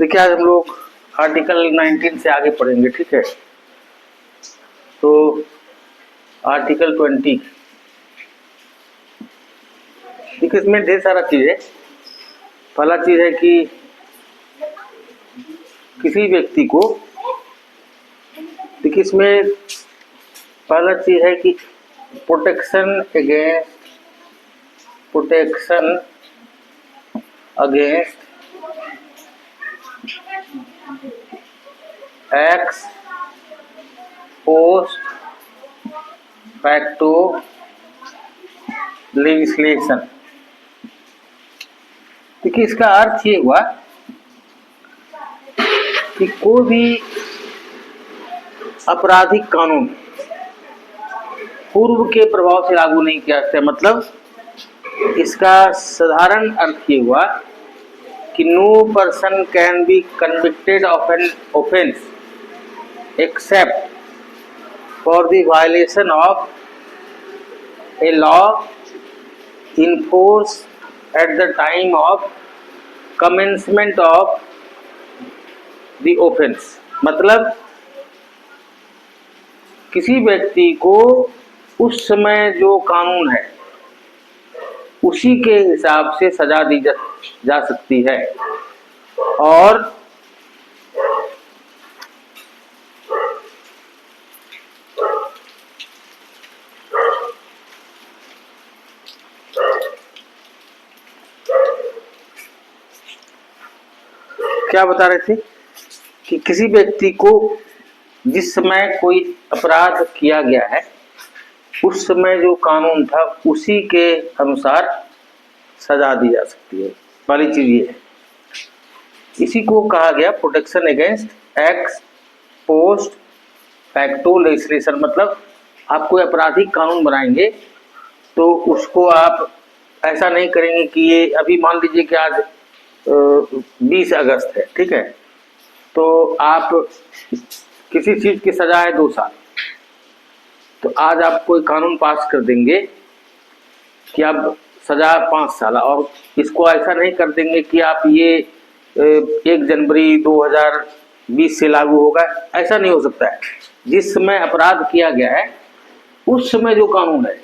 देखिए आज हम लोग आर्टिकल 19 से आगे पढ़ेंगे, ठीक है। तो आर्टिकल 20, देखिए इसमें ढेर सारा चीज है। पहला चीज है कि किसी व्यक्ति को, देखिए इसमें पहला चीज है कि protection against x post facto legislation. देखिए इसका अर्थ ये हुआ कि कोई भी आपराधिक कानून पूर्व के प्रभाव से लागू नहीं किया जाता। मतलब इसका साधारण अर्थ ये हुआ कि no person can be convicted of an offence except for the violation of a law in force at the time of commencement of the offence. मतलब किसी व्यक्ति को उस समय जो कानून है उसी के हिसाब से सजा दी जा सकती है। और क्या बता रहे थे कि किसी व्यक्ति को जिस समय कोई अपराध किया गया है उस समय जो कानून था उसी के अनुसार सजा दी जा सकती है। पहली चीज ये है, इसी को कहा गया protection against x post facto legislation. मतलब आप कोई आपराधिक कानून बनाएंगे तो उसको आप ऐसा नहीं करेंगे कि ये अभी मान लीजिए कि आज 20 अगस्त है, ठीक है, तो आप किसी चीज की सजा है 2 साल, तो आज आप कोई कानून पास कर देंगे कि अब सजा 5 साल, और इसको ऐसा नहीं कर देंगे कि आप ये 1 जनवरी 2020 से लागू होगा। ऐसा नहीं हो सकता है। जिस समय अपराध किया गया है उस समय जो कानून है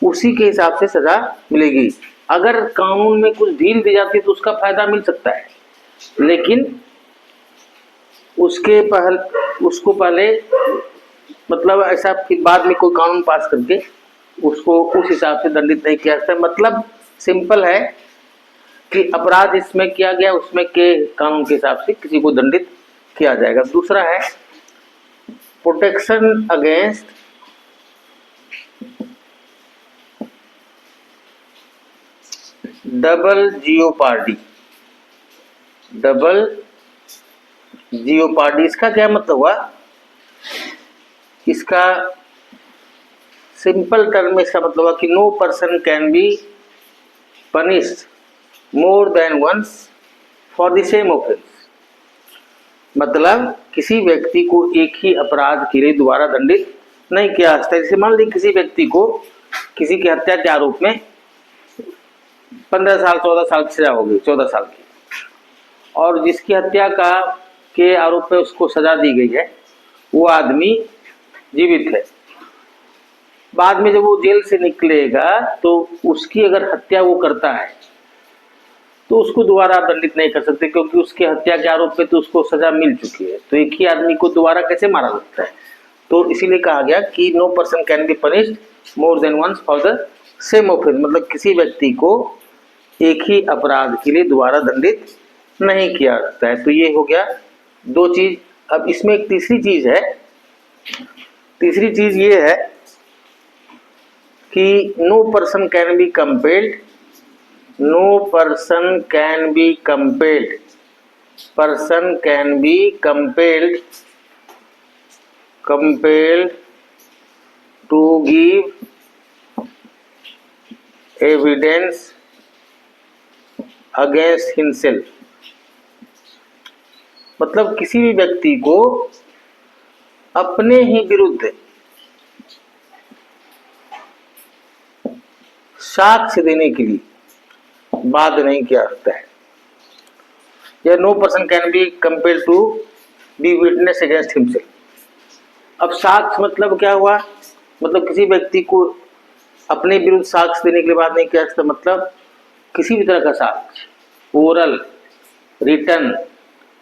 उसी के हिसाब से सजा मिलेगी। अगर कानून में कुछ ढील दी जाती है तो उसका फायदा मिल सकता है, लेकिन उसको पहले मतलब ऐसा कि बाद में कोई कानून पास करके उसको उस हिसाब से दंडित नहीं किया जाता। मतलब सिंपल है कि अपराध इसमें किया गया उसमें के कानून के हिसाब से किसी को दंडित किया जाएगा। दूसरा है प्रोटेक्शन अगेंस्ट डबल जियोपार्डी। इसका क्या मतलब हुआ? इसका सिंपल टर्म में इसका मतलब हुआ कि no person can be punished more than once for the same offence. मतलब किसी व्यक्ति को एक ही अपराध के लिए दोबारा दंडित नहीं किया जाता। जैसे मान लीजिए किसी व्यक्ति को किसी की हत्या के आरोप में 15 साल 14 साल की सजा होगी, 14 साल की, और जिसकी हत्या के आरोप में उसको सजा दी गई है वो आदमी जीवित है। बाद में जब वो जेल से निकलेगा तो उसकी अगर हत्या वो करता है तो उसको दोबारा आप दंडित नहीं कर सकते, क्योंकि उसके हत्या के आरोप में तो उसको सजा मिल चुकी है। तो एक ही आदमी को दोबारा कैसे मारा सकता है? तो इसीलिए कहा गया कि no person can be punished more than once for the same offence. मतलब किसी व्यक्ति को एक ही अपराध के लिए दोबारा दंडित नहीं किया जाता है। तो ये हो गया 2 चीज। अब इसमें एक तीसरी चीज है। तीसरी चीज ये है कि no person can be compelled to give evidence against himself. मतलब किसी भी व्यक्ति को अपने ही विरुद्ध साक्ष्य देने के लिए बाध्य नहीं किया जाता है। या no person can be compelled to be witness against himself. अब साक्ष्य मतलब क्या हुआ, मतलब किसी व्यक्ति को अपने विरुद्ध साक्ष्य देने के बाद नहीं किया सकता, मतलब किसी भी तरह का साक्ष्य, ओरल, रिटर्न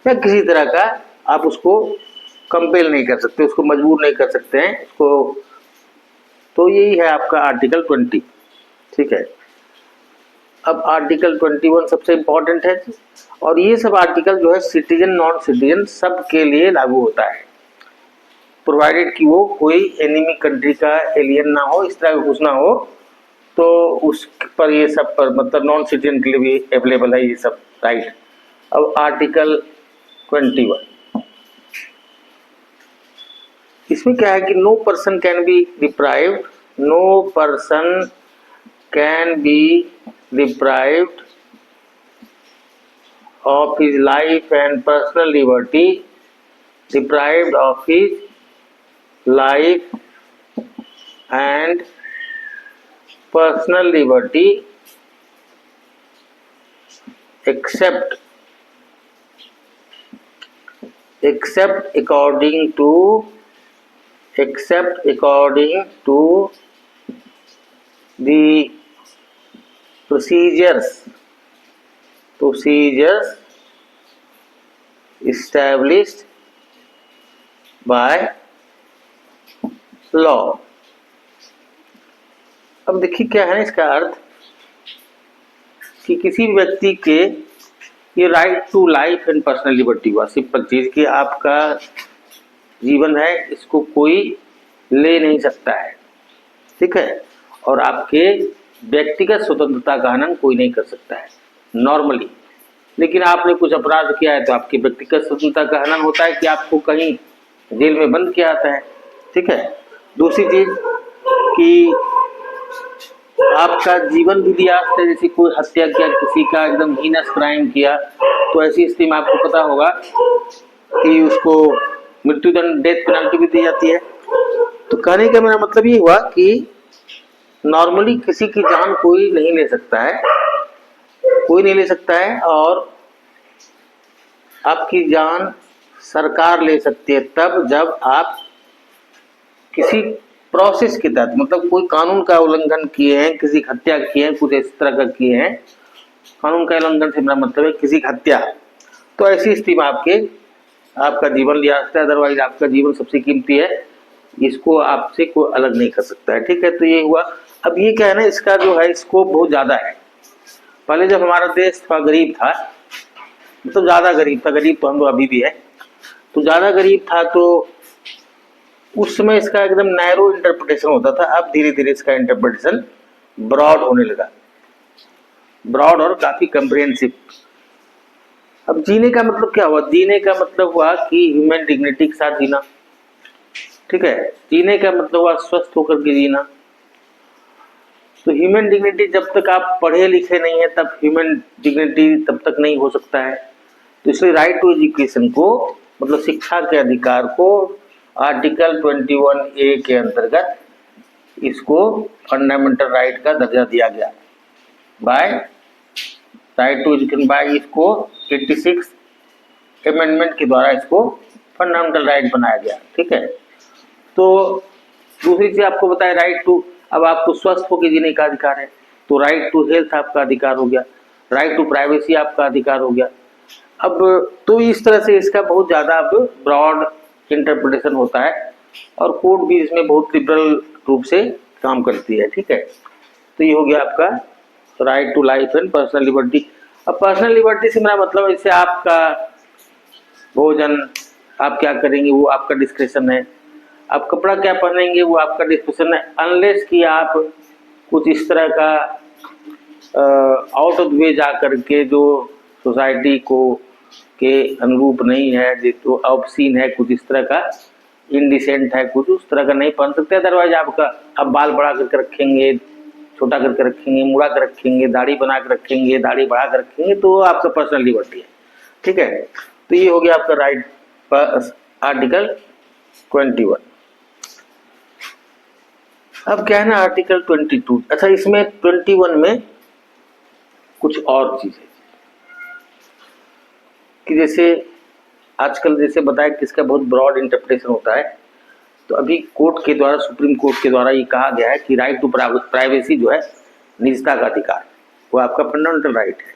या किसी तरह का आप उसको कंपेल नहीं कर सकते, उसको मजबूर नहीं कर सकते हैं उसको। तो यही है आपका आर्टिकल 20। ठीक है, अब आर्टिकल 21 सबसे इंपॉर्टेंट है, और ये सब आर्टिकल जो है सिटीजन नॉन सिटीजन सब के लिए लागू होता है, प्रोवाइडेड कि वो कोई एनिमी कंट्री का एलियन ना हो, इस तरह का कुछ ना हो, तो उस पर ये सब पर मतलब नॉन सिटीजन के लिए भी अवेलेबल है ये सब राइट। अब आर्टिकल 21 इसमें क्या है कि no person can be deprived, no person can be deprived of his life and personal liberty, deprived of his life and personal liberty except according to the procedures established by law। अब देखिए क्या है इसका अर्थ कि किसी व्यक्ति के ये right to life and personal liberty हुआ, सिंपल चीज कि आपका जीवन है इसको कोई ले नहीं सकता है, ठीक है, और आपके व्यक्तिगत स्वतंत्रता का हनन कोई नहीं कर सकता है नॉर्मली। लेकिन आपने कुछ अपराध किया है तो आपकी व्यक्तिगत स्वतंत्रता का हनन होता है कि आपको कहीं जेल में बंद किया जाता है, ठीक है। दूसरी चीज कि आपका जीवन भी दिया जाता है, जैसे कोई हत्या किया, किसी का एकदम हीनस क्राइम किया, तो ऐसी स्थिति में आपको पता होगा कि उसको मृत्युदंड, डेथ पेनल्टी भी दी जाती है। तो कहने का मेरा मतलब ये हुआ कि नॉर्मली किसी की जान कोई नहीं ले सकता है, कोई नहीं ले सकता है, और आपकी जान सरकार ले सकती है तब जब आप किसी प्रोसेस के तहत, मतलब कोई कानून का उल्लंघन किए हैं, किसी की हत्या की है, कुछ इस तरह का किए हैं, कानून का उल्लंघन से मेरा मतलब है किसी की हत्या, तो ऐसी स्थिति में आपका जीवन लिया जाता है। अदरवाइज आपका जीवन सबसे कीमती है, इसको आपसे कोई अलग नहीं कर सकता है, ठीक है। तो ये हुआ। अब ये क्या है ना, इसका जो है स्कोप बहुत ज्यादा है। पहले जब हमारा देश थोड़ा गरीब था, मतलब ज्यादा गरीब था, गरीब तो हम लोग अभी भी है, तो ज्यादा गरीब था, तो उस समय इसका एकदम नैरो इंटरप्रिटेशन होता था। अब धीरे धीरे इसका इंटरप्रिटेशन ब्रॉड होने लगा, ब्रॉड और काफी कम्प्रिहेंसिव। अब जीने का मतलब क्या हुआ, जीने का मतलब हुआ कि ह्यूमन डिग्निटी के साथ जीना, ठीक है। जीने का मतलब हुआ स्वस्थ होकर के जीना। तो ह्यूमन डिग्निटी जब तक आप पढ़े लिखे नहीं है तब ह्यूमन डिग्निटी तब तक नहीं हो सकता है। तो इसलिए राइट टू एजुकेशन को, मतलब शिक्षा के अधिकार को, आर्टिकल 21A के अंतर्गत इसको फंडामेंटल राइट का दर्जा दिया गया by right to education, by इसको 86 अमेंडमेंट के द्वारा इसको फंडामेंटल राइट बनाया गया, ठीक है। तो दूसरी चीज आपको बताया राइट टू, अब आपको स्वस्थ होकर जीने का अधिकार है, तो राइट टू हेल्थ आपका अधिकार हो गया, राइट टू प्राइवेसी आपका अधिकार हो गया। अब तो इस तरह से इसका बहुत ज्यादा अब ब्रॉड इंटरप्रिटेशन होता है, और कोर्ट भी इसमें बहुत लिबरल रूप से काम करती है, ठीक है। तो ये हो गया आपका right to life and personal liberty. अब पर्सनल लिबर्टी से मेरा मतलब है, इससे आपका भोजन आप क्या करेंगे वो आपका डिस्क्रिप्शन है, आप कपड़ा क्या पहनेंगे वो आपका डिस्क्रिप्शन है, अनलेस कि आप कुछ इस तरह का आउट ऑफ वे जा करके जो सोसाइटी को के अनुरूप नहीं है, जो ऑब्सीन है, कुछ इस तरह का इनडिसेंट है, कुछ उस तरह का नहीं पहन सकते। अदरवाइज आपका आप बाल बढ़ा करके रखेंगे, छोटा करके रखेंगे, मुड़ा कर रखेंगे, दाढ़ी बना कर रखेंगे, दाढ़ी बढ़ा कर रखेंगे, तो आपका पर्सनल लिबर्टी है, ठीक है। तो ये हो गया आपका राइट आर्टिकल 21। अब क्या है ना आर्टिकल 22। अच्छा, इसमें 21 में कुछ और चीजें, कि जैसे आजकल जैसे बताया कि इसका बहुत ब्रॉड इंटरप्रिटेशन होता है, तो अभी कोर्ट के द्वारा, सुप्रीम कोर्ट के द्वारा ये कहा गया है कि राइट टू प्राइवेसी जो है, निजता का अधिकार, वो आपका फंडामेंटल राइट है।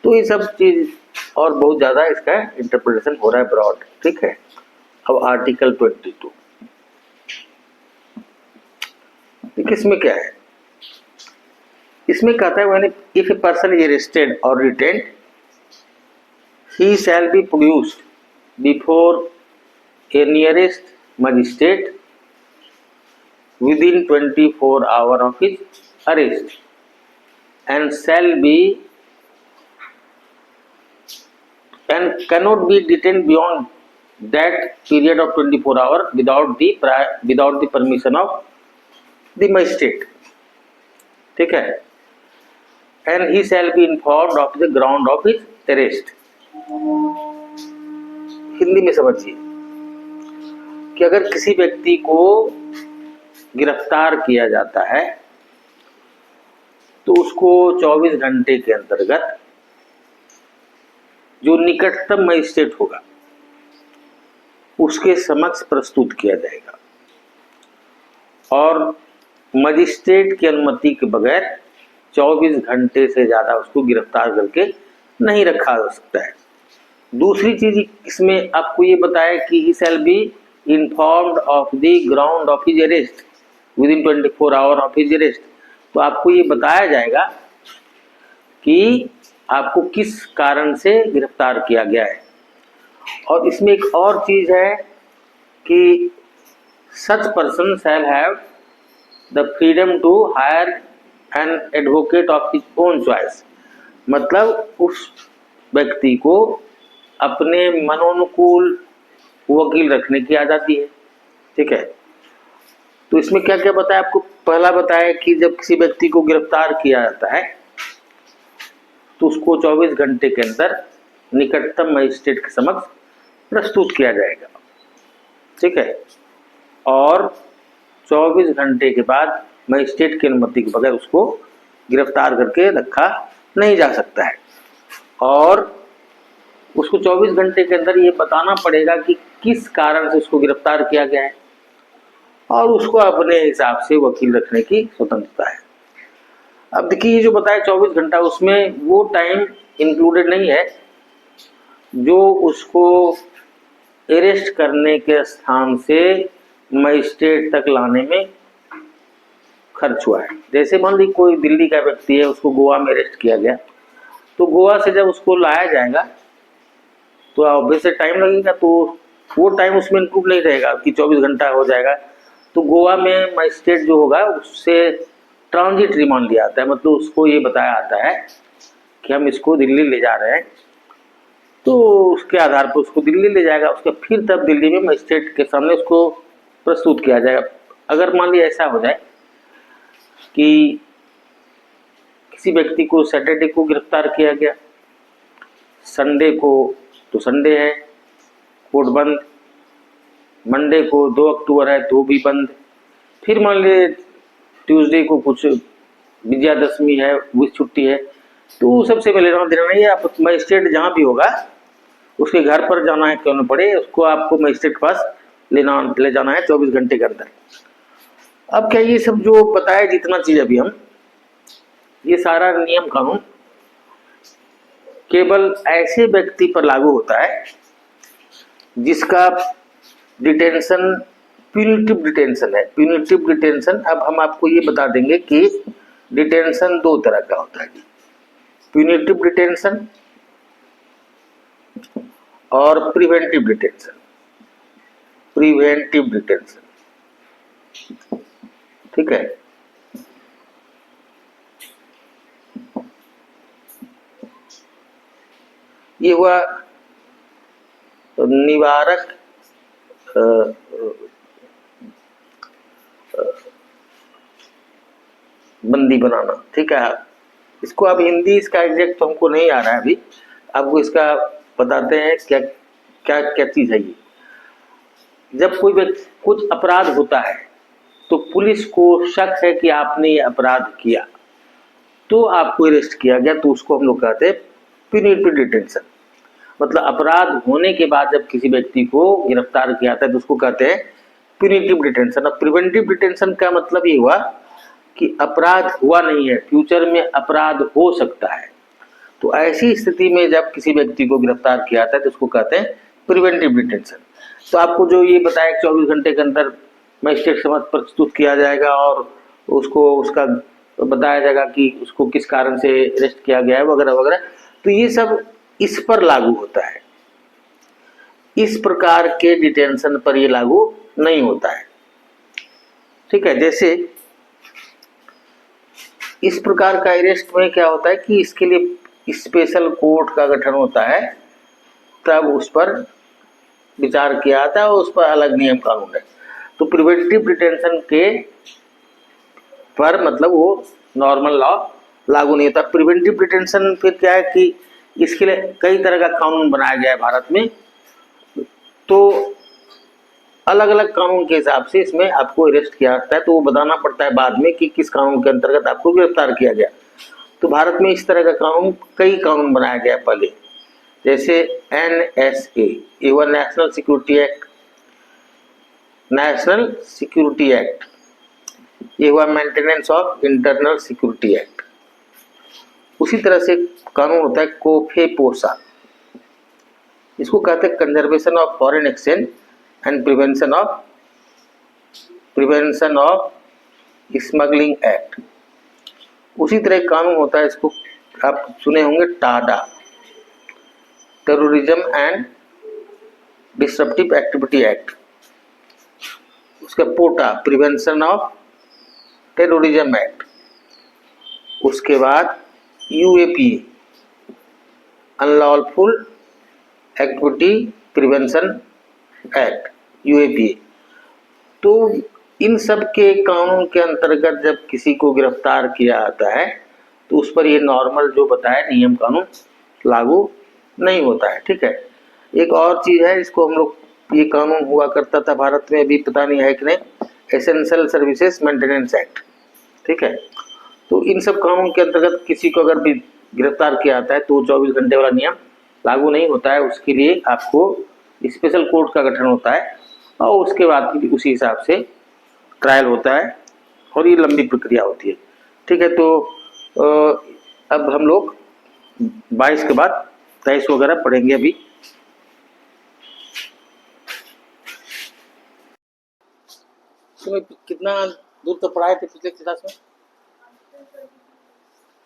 तो ये सब चीज और बहुत ज़्यादा इसका इंटरप्रिटेशन हो रहा है ब्रॉड, ठीक है। अब आर्टिकल 22 देखिए इसमें क्या है, इसमें कहता है when if a person is arrested और detained he shall be produced before a nearest magistrate within 24 hours of his arrest and shall be and cannot be detained beyond that period of 24 hours without the permission of the magistrate, ठीक है। and he shall be informed of the ground of his arrest। Hindi में समझिए कि अगर किसी व्यक्ति को गिरफ्तार किया जाता है तो उसको 24 घंटे के अंतर्गत जो निकटतम मजिस्ट्रेट होगा उसके समक्ष प्रस्तुत किया जाएगा और मजिस्ट्रेट की अनुमति के बगैर 24 घंटे से ज़्यादा उसको गिरफ्तार करके नहीं रखा जा सकता है। दूसरी चीज इसमें आपको ये बताया कि he shall be informed of the ground of his arrest within 24 hour of his arrest. तो आपको ये बताया जाएगा कि आपको किस कारण से गिरफ्तार किया गया है। और इसमें एक और चीज है कि such person shall have the freedom to hire an advocate of his own choice, मतलब उस व्यक्ति को अपने मनोनुकूल वकील रखने की आज़ादी है, ठीक है। तो इसमें क्या क्या बताया आपको, पहला बताया कि जब किसी व्यक्ति को गिरफ्तार किया जाता है तो उसको 24 घंटे के अंदर निकटतम मजिस्ट्रेट के समक्ष प्रस्तुत किया जाएगा, ठीक है। और 24 घंटे के बाद मजिस्ट्रेट की अनुमति के बगैर उसको गिरफ्तार करके रखा नहीं जा सकता है। और उसको 24 घंटे के अंदर ये बताना पड़ेगा कि किस कारण से उसको गिरफ्तार किया गया है और उसको अपने हिसाब से वकील रखने की स्वतंत्रता है। अब देखिए ये जो बताया 24 घंटा, उसमें वो टाइम इंक्लूडेड नहीं है जो उसको अरेस्ट करने के स्थान से मजिस्ट्रेट तक लाने में खर्च हुआ है। जैसे मान ली कोई दिल्ली का व्यक्ति है, उसको गोवा में अरेस्ट किया गया, तो गोवा से जब उसको लाया जाएगा तो ऑब्वियसली टाइम लगेगा, तो वो टाइम उसमें इंक्लूड नहीं रहेगा कि 24 घंटा हो जाएगा। तो गोवा में मजिस्ट्रेट जो होगा उससे ट्रांजिट रिमांड लिया आता है, मतलब उसको ये बताया आता है कि हम इसको दिल्ली ले जा रहे हैं, तो उसके आधार पर उसको दिल्ली ले जाएगा, उसके फिर तब दिल्ली में मजिस्ट्रेट के सामने उसको प्रस्तुत किया जाएगा। अगर मान लिया ऐसा हो जाए कि किसी व्यक्ति को सैटरडे को गिरफ्तार किया गया, संडे को तो संडे है कोर्ट बंद, मंडे को 2 अक्टूबर है तो भी बंद, फिर मान लीजिए ट्यूसडे को कुछ विजयादशमी है, वो छुट्टी है, तो सबसे पहले लेना देना नहीं है। आप मजिस्ट्रेट जहाँ भी होगा उसके घर पर जाना है, क्यों न पड़े उसको आपको मजिस्ट्रेट के पास ले जाना है 24 घंटे के अंदर। अब क्या ये सब जो बताया जितना चीज अभी हम, ये सारा नियम कानून केवल ऐसे व्यक्ति पर लागू होता है जिसका डिटेंशन प्यूनिटिव डिटेंशन है। प्यूनिटिव डिटेंशन, अब हम आपको ये बता देंगे कि डिटेंशन 2 तरह का होता है, प्यूनिटिव डिटेंशन और प्रिवेंटिव डिटेंशन। प्रिवेंटिव डिटेंशन, ठीक है। ये हुआ निवारक बंदी बनाना, ठीक है। इसको अब हिंदी इसका एग्जैक्ट तो हमको नहीं आ रहा है अभी, आपको इसका बताते हैं क्या क्या क्या चीज है ये। जब कोई व्यक्ति कुछ अपराध होता है तो पुलिस को शक है कि आपने ये अपराध किया, तो आपको अरेस्ट किया गया, तो उसको हम लोग कहते हैं प्यूनिटिव डिटेंशन। मतलब अपराध होने के बाद जब किसी व्यक्ति को गिरफ्तार किया जाता है तो उसको कहते हैं प्यूनिटिव डिटेंशन। अब प्रिवेंटिव डिटेंशन का मतलब ये हुआ कि अपराध हुआ नहीं है, फ्यूचर में अपराध हो सकता है, तो ऐसी स्थिति में जब किसी व्यक्ति को गिरफ्तार किया जाता है तो उसको कहते हैं प्रिवेंटिव डिटेंशन। तो आपको जो ये बताया 24 घंटे के अंदर मजिस्ट्रेट समक्ष प्रस्तुत किया जाएगा और उसको उसका बताया जाएगा कि उसको किस कारण से अरेस्ट किया गया है वगैरह वगैरह, तो ये सब इस पर लागू होता है। इस प्रकार के डिटेंशन पर ये लागू नहीं होता है, ठीक है। जैसे इस प्रकार का अरेस्ट में क्या होता है कि इसके लिए स्पेशल कोर्ट का गठन होता है, तब उस पर विचार किया जाता है और उस पर अलग नियम कानून है। तो प्रिवेंटिव डिटेंशन के पर मतलब वो नॉर्मल लॉ लागू नहीं होता। प्रिवेंटिव डिटेंशन फिर क्या है कि इसके लिए कई तरह का कानून बनाया गया है भारत में, तो अलग अलग कानून के हिसाब से इसमें आपको अरेस्ट किया जाता है, तो वो बताना पड़ता है बाद में कि किस कानून के अंतर्गत आपको गिरफ्तार किया गया। तो भारत में इस तरह का कानून, कई कानून बनाया गया पहले, जैसे NSA, ये हुआ national security act, national security act, ये हुआ maintenance of internal security act. उसी तरह से कानून होता है कोफेपोसा, इसको कहते हैं conservation of foreign exchange and prevention of smuggling act. उसी तरह एक कानून होता है, इसको आप सुने होंगे Tada, terrorism and disruptive activity act. उसका पोटा, प्रिवेंशन ऑफ टेररिज्म एक्ट। उसके बाद UAPA, unlawful activity prevention act, UAPA। तो इन सब के कानून के अंतर्गत जब किसी को गिरफ्तार किया जाता है तो उस पर ये नॉर्मल जो बताया नियम कानून लागू नहीं होता है, ठीक है। एक और चीज है, इसको हम लोग, ये कानून हुआ करता था भारत में, अभी पता नहीं है कि नहीं, एसेंशियल सर्विसेज मेंटेनेंस एक्ट, ठीक है। तो इन सब कानून के अंतर्गत किसी को अगर भी गिरफ्तार किया जाता है तो 24 घंटे वाला नियम लागू नहीं होता है, उसके लिए आपको स्पेशल कोर्ट का गठन होता है और उसके बाद उसी हिसाब से ट्रायल होता है और ये लंबी प्रक्रिया होती है, ठीक है। तो अब हम लोग 22 के बाद 23 वगैरह पढ़ेंगे। अभी तुम्हें कितना दूर तक पढ़ाए थे पिछले क्लास में?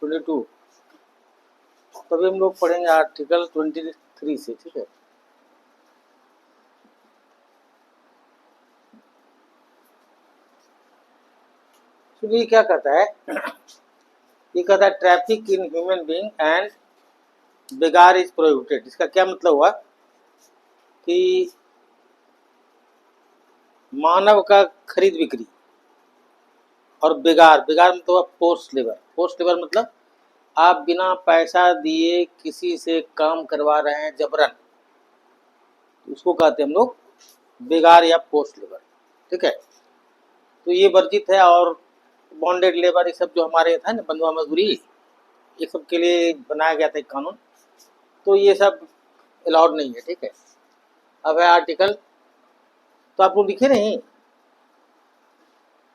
22। तभी हम लोग पढ़ेंगे आर्टिकल 23 से, ठीक है। सुनिए क्या कहता है, ये कहता है traffic in human being and begar is prohibited. इसका क्या मतलब हुआ कि मानव का खरीद बिक्री और बेगार, बेगार मतलब फोर्स लेबर, फोर्स लेबर मतलब आप बिना पैसा दिए किसी से काम करवा रहे हैं जबरन, उसको कहते हैं हम लोग बेगार या पोस्ट लेबर, ठीक है। तो ये वर्जित है। और बॉन्डेड लेबर, ये सब जो हमारे था ना, बंधुआ मजदूरी, ये सब के लिए बनाया गया था एक कानून, तो ये सब अलाउड नहीं है, ठीक है। अब है आर्टिकल, तो आप लोग लिखे नहीं,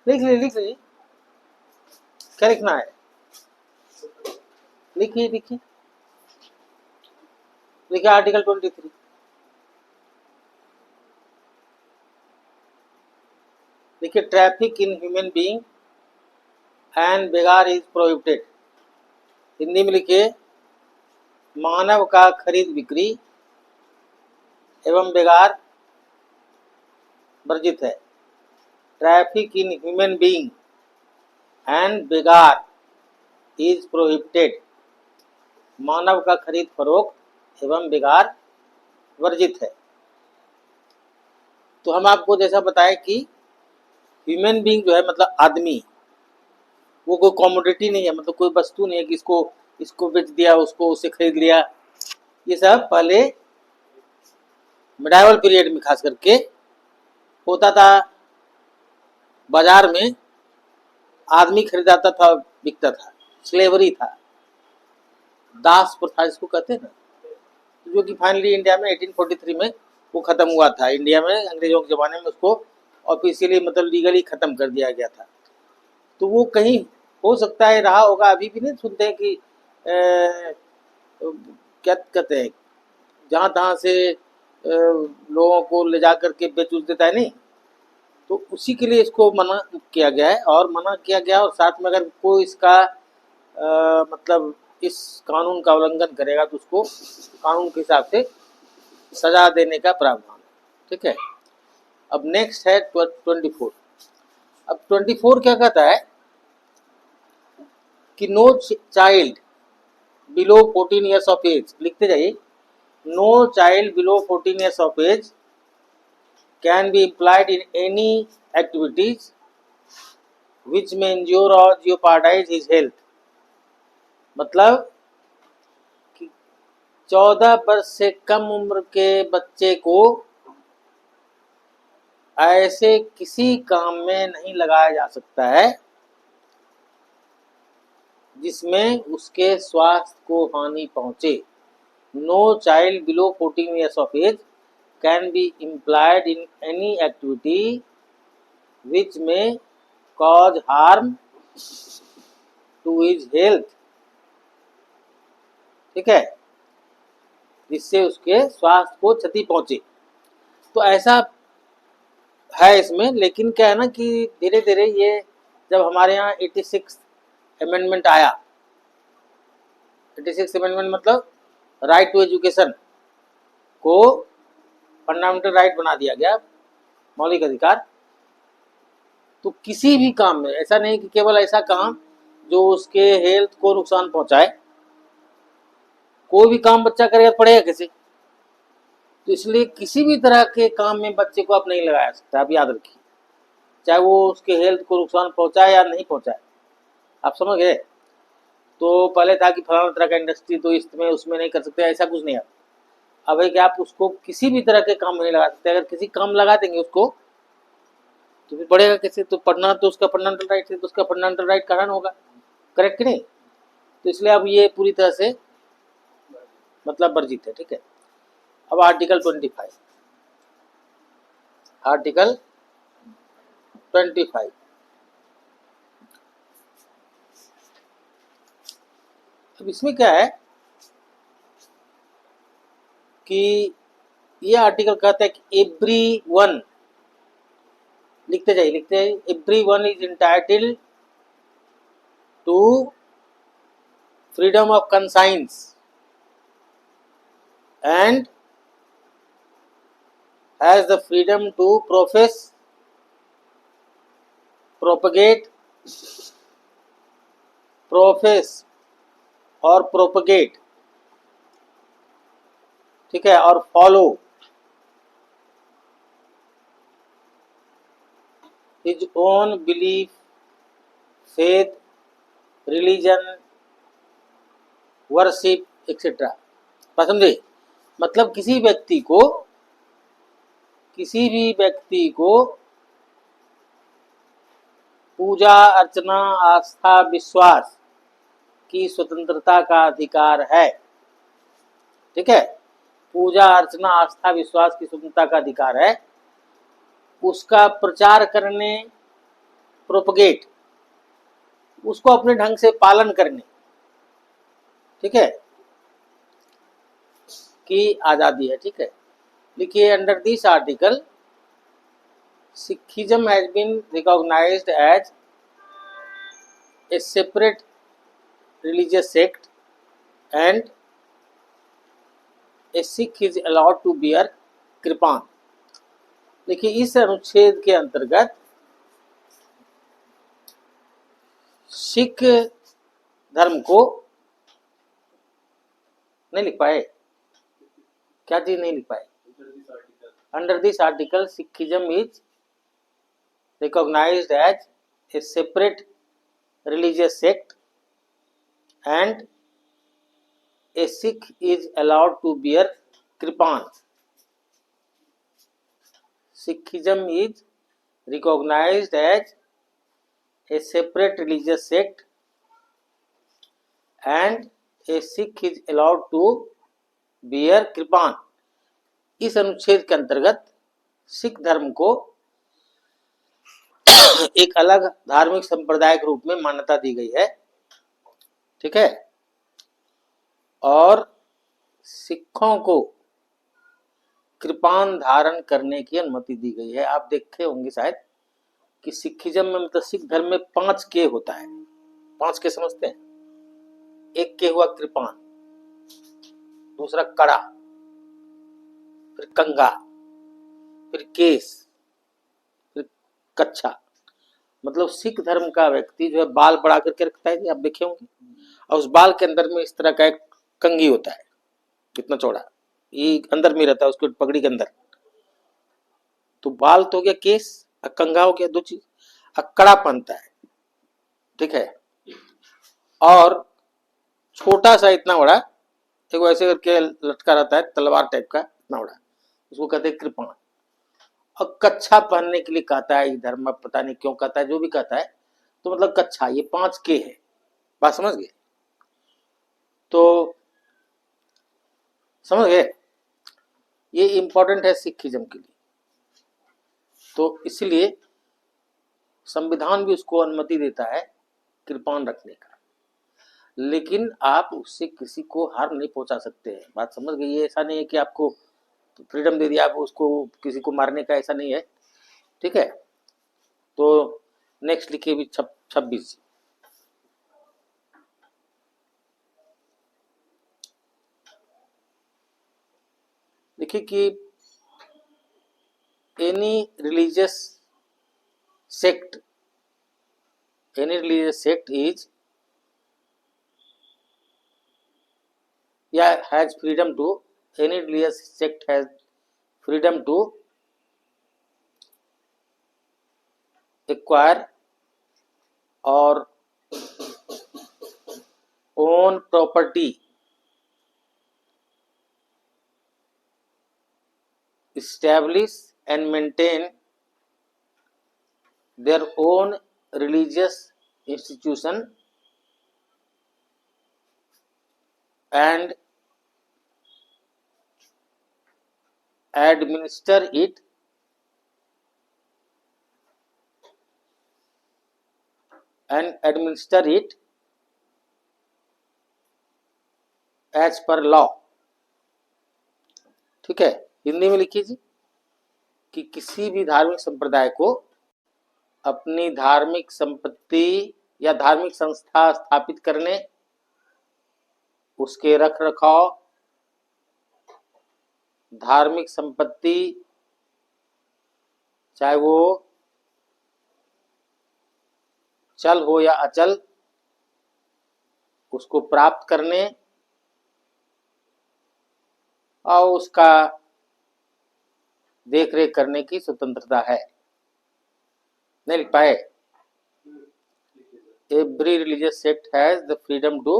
लिख लीजिए, क्या लिखना है, लिखिए लिखिए, लिखिए आर्टिकल 23। देखिए, traffic in human being and begar is prohibited. Hindi में लिखिए, मानव का खरीद बिक्री एवं बेगार वर्जित है। Traffic in human being and begar is prohibited. मानव का खरीद फरोख्त एवं बेगार वर्जित है। तो हम आपको जैसा बताएं कि ह्यूमन बीइंग जो है मतलब आदमी, वो कोई कॉमोडिटी नहीं है, मतलब कोई वस्तु नहीं है कि इसको बेच दिया, उसको उससे खरीद लिया। ये सब पहले मिडाइवल पीरियड में खास करके होता था। बाजार में आदमी खरीदाता था, बिकता था, स्लेवरी था, दास प्रथा जिसको कहते हैं ना, जो कि फाइनली इंडिया में 1843 में वो ख़त्म हुआ था। इंडिया में अंग्रेज़ों के ज़माने में उसको ऑफिशियली मतलब लीगली ख़त्म कर दिया गया था। तो वो कहीं हो सकता है रहा होगा, अभी भी नहीं सुनते हैं कि क्या कहते हैं, जहाँ तहाँ से लोगों को ले जा करके बेच उच देता है, नहीं, तो उसी के लिए इसको मना किया गया है। और मना किया गया और साथ में अगर कोई इसका मतलब इस कानून का उल्लंघन करेगा तो उसको कानून के हिसाब से सजा देने का प्रावधान है, ठीक है। अब नेक्स्ट है 24। अब 24 क्या कहता है कि no child below 14 years of age, लिखते जाइए, no child below 14 years of age can be employed in any activities which में इंज्योर और जियोपार्डाइज हिज हेल्थ। मतलब कि 14 वर्ष से कम उम्र के बच्चे को ऐसे किसी काम में नहीं लगाया जा सकता है जिसमें उसके स्वास्थ्य को हानि पहुंचे। No child below 14 years of age can be employed in any activity which में cause harm to his health, ठीक है, जिससे उसके स्वास्थ्य को क्षति पहुंचे। तो ऐसा है इसमें, लेकिन क्या है ना कि धीरे धीरे ये जब हमारे यहाँ 86 अमेंडमेंट आया, 86 अमेंडमेंट मतलब राइट टू एजुकेशन को फंडामेंटल राइट बना दिया गया, मौलिक अधिकार। तो किसी भी काम में ऐसा नहीं कि केवल ऐसा काम जो उसके हेल्थ को नुकसान पहुंचाए, कोई भी काम बच्चा करेगा पड़ेगा कैसे, तो इसलिए किसी भी तरह के काम में बच्चे को आप नहीं लगाया सकते, आप याद रखिए, चाहे वो उसके हेल्थ को नुकसान पहुंचाए या नहीं पहुंचाए। आप समझ गए। तो पहले था कि फलाना तरह का इंडस्ट्री तो इसमें उसमें नहीं कर सकते, ऐसा कुछ नहीं है। अब है कि आप उसको किसी भी तरह के काम में नहीं लगा सकते। अगर किसी काम लगा देंगे उसको तो फिर पढ़ेगा कैसे, तो पढ़ना तो उसका फंडामेंटल राइट है, तो उसका फंडामेंटल राइट का हनन होगा, करेक्ट नहीं। तो इसलिए अब ये पूरी तरह से मतलब वर्जित है, ठीक है। अब आर्टिकल 25, आर्टिकल 25 अब इसमें क्या है कि ये आर्टिकल कहता है कि एवरी वन, लिखते जाइए, every one is entitled to freedom of conscience and has the freedom to profess, propagate और propagate, ठीक है, और follow his own belief, faith, religion, worship etc. समझे। मतलब किसी भी व्यक्ति को पूजा अर्चना आस्था विश्वास की स्वतंत्रता का अधिकार है, ठीक है। पूजा अर्चना आस्था विश्वास की स्वतंत्रता का अधिकार है, उसका प्रचार करने, प्रोपगेट, उसको अपने ढंग से पालन करने, ठीक है, की आजादी है, ठीक है। लिखिए, under this article Sikhism has been recognized as a separate religious sect and a Sikh is allowed to bear कृपान। देखिए, इस अनुच्छेद के अंतर्गत सिख धर्म को नहीं लिख पाए, क्या चीज नहीं लिख पाए। Under this article Sikhism is recognized as a separate religious sect and a Sikh is allowed to bear kripan. Sikhism is recognized as a separate religious sect and a Sikh is allowed to bear kirpan. इस अनुच्छेद के अंतर्गत सिख धर्म को एक अलग धार्मिक संप्रदाय के रूप में मान्यता दी गई है, ठीक है। और सिखों को कृपान धारण करने की अनुमति दी गई है। आप देखे होंगे शायद कि सिखिज्म में, मतलब सिख धर्म में 5 के होता है। 5 के समझते हैं? एक के हुआ कृपान, दूसरा कड़ा, फिर कंगा, फिर केस, फिर कच्छा। मतलब सिख धर्म का व्यक्ति जो है बाल बढ़ा करके रखता है, आप देखे होंगे, और उस बाल के अंदर में इस तरह का एक कंगी होता है, कितना चौड़ा, ये अंदर में रहता है उसके पगड़ी के अंदर। तो बाल तो हो गया केस, और कंगा हो गया, 2 चीज। कड़ा पहनता है, ठीक है। और छोटा सा इतना बड़ा एक ऐसे करके लटका रहता है, तलवार टाइप का इतना बड़ा, उसको कहते हैं कृपान। और कच्छा पहनने के लिए कहता है धर्म, पता नहीं क्यों कहता है, जो भी कहता है, तो मतलब कच्छा, ये 5 के है, बात समझ गए? तो समझ गए, ये इंपॉर्टेंट है सिखिज्म के लिए। तो इसलिए संविधान भी उसको अनुमति देता है कृपान रखने का, लेकिन आप उससे किसी को हार्म नहीं पहुंचा सकते हैं। बात समझ गई? ये ऐसा नहीं है कि आपको फ्रीडम दे दिया, आप उसको किसी को मारने का, ऐसा नहीं है, ठीक है। तो नेक्स्ट लिखिए भी 26। देखिए कि एनी रिलीजियस सेक्ट इज या has freedom to, any religious sect has freedom to acquire or own property, establish and maintain their own religious institution and administer it as per law, ठीक है। हिंदी में लिखिए जी कि किसी भी धार्मिक संप्रदाय को अपनी धार्मिक संपत्ति या धार्मिक संस्था स्थापित करने, उसके रख रखाव, धार्मिक संपत्ति चाहे वो चल हो या अचल, उसको प्राप्त करने और उसका देख रेख करने की स्वतंत्रता है। नहीं लिख पाए? Every religious sect has the freedom to